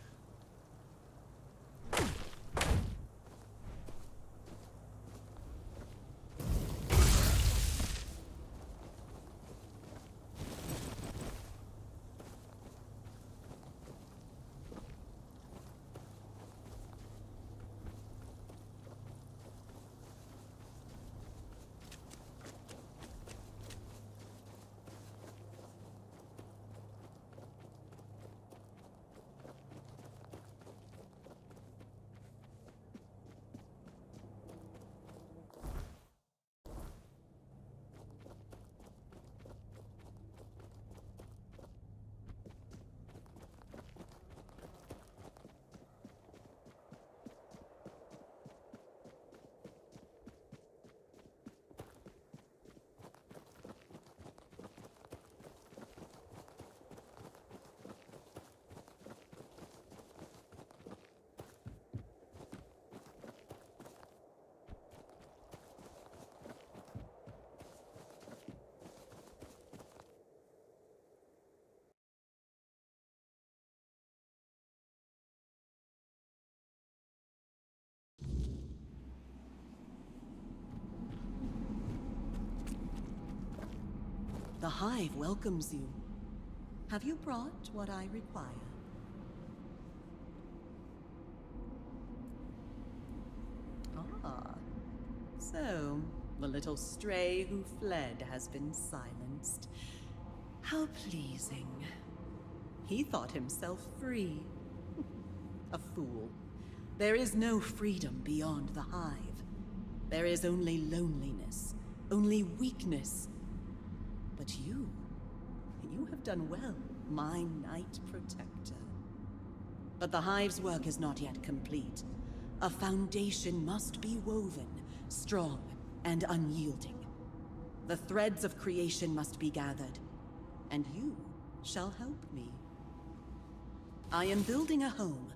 The hive welcomes you. Have you brought what I require? Ah, so the little stray who fled has been silenced. How pleasing. He thought himself free. A fool. There is no freedom beyond the hive. There is only loneliness, only weakness. But you have done well, my Night Protector. But the hive's work is not yet complete. A foundation must be woven, strong and unyielding. The threads of creation must be gathered, and you shall help me. I am building a home,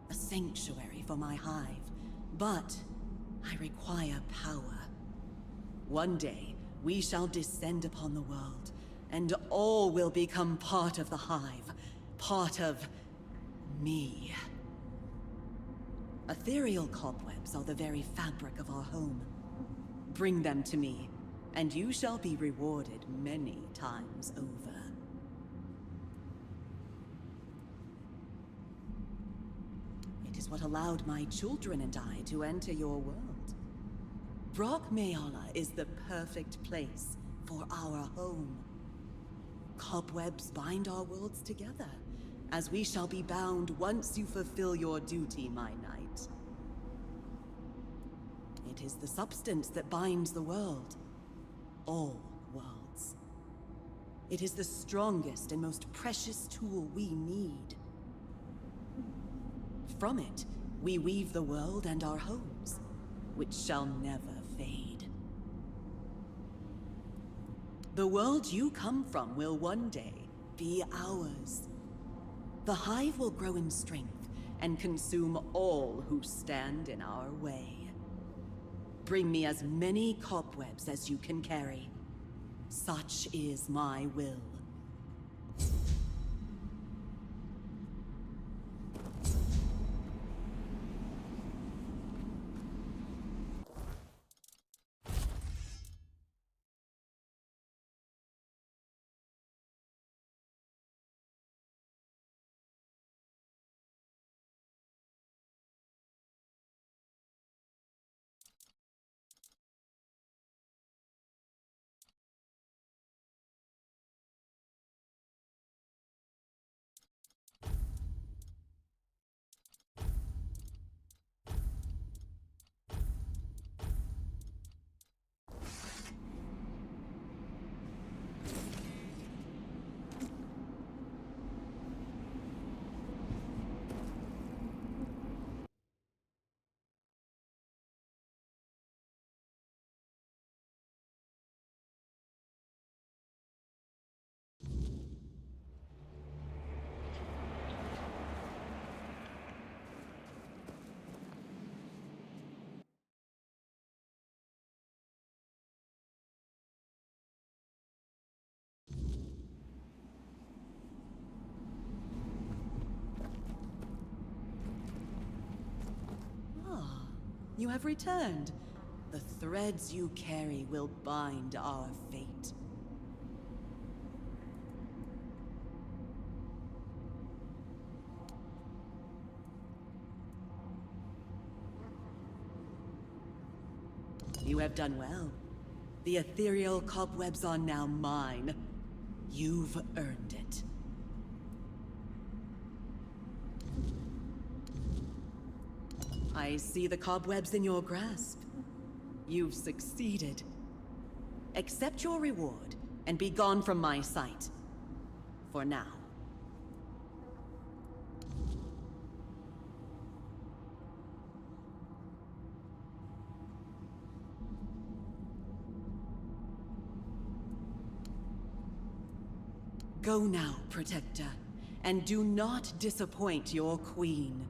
a sanctuary for my hive, but I require power. One day, we shall descend upon the world, and all will become part of the hive, part of me. Ethereal cobwebs are the very fabric of our home. Bring them to me, and you shall be rewarded many times over. It is what allowed my children and I to enter your world. Brockmayala is the perfect place for our home. Cobwebs bind our worlds together, as we shall be bound once you fulfill your duty, my knight. It is the substance that binds the world. All worlds. It is the strongest and most precious tool we need. From it, we weave the world and our homes, which shall never fade. The world you come from will one day be ours. The hive will grow in strength and consume all who stand in our way. Bring me as many cobwebs as you can carry. Such is my will. You have returned. The threads you carry will bind our fate. You have done well. The ethereal cobwebs are now mine. You've earned it. I see the cobwebs in your grasp. You've succeeded. Accept your reward and be gone from my sight. For now. Go now, Protector, and do not disappoint your queen.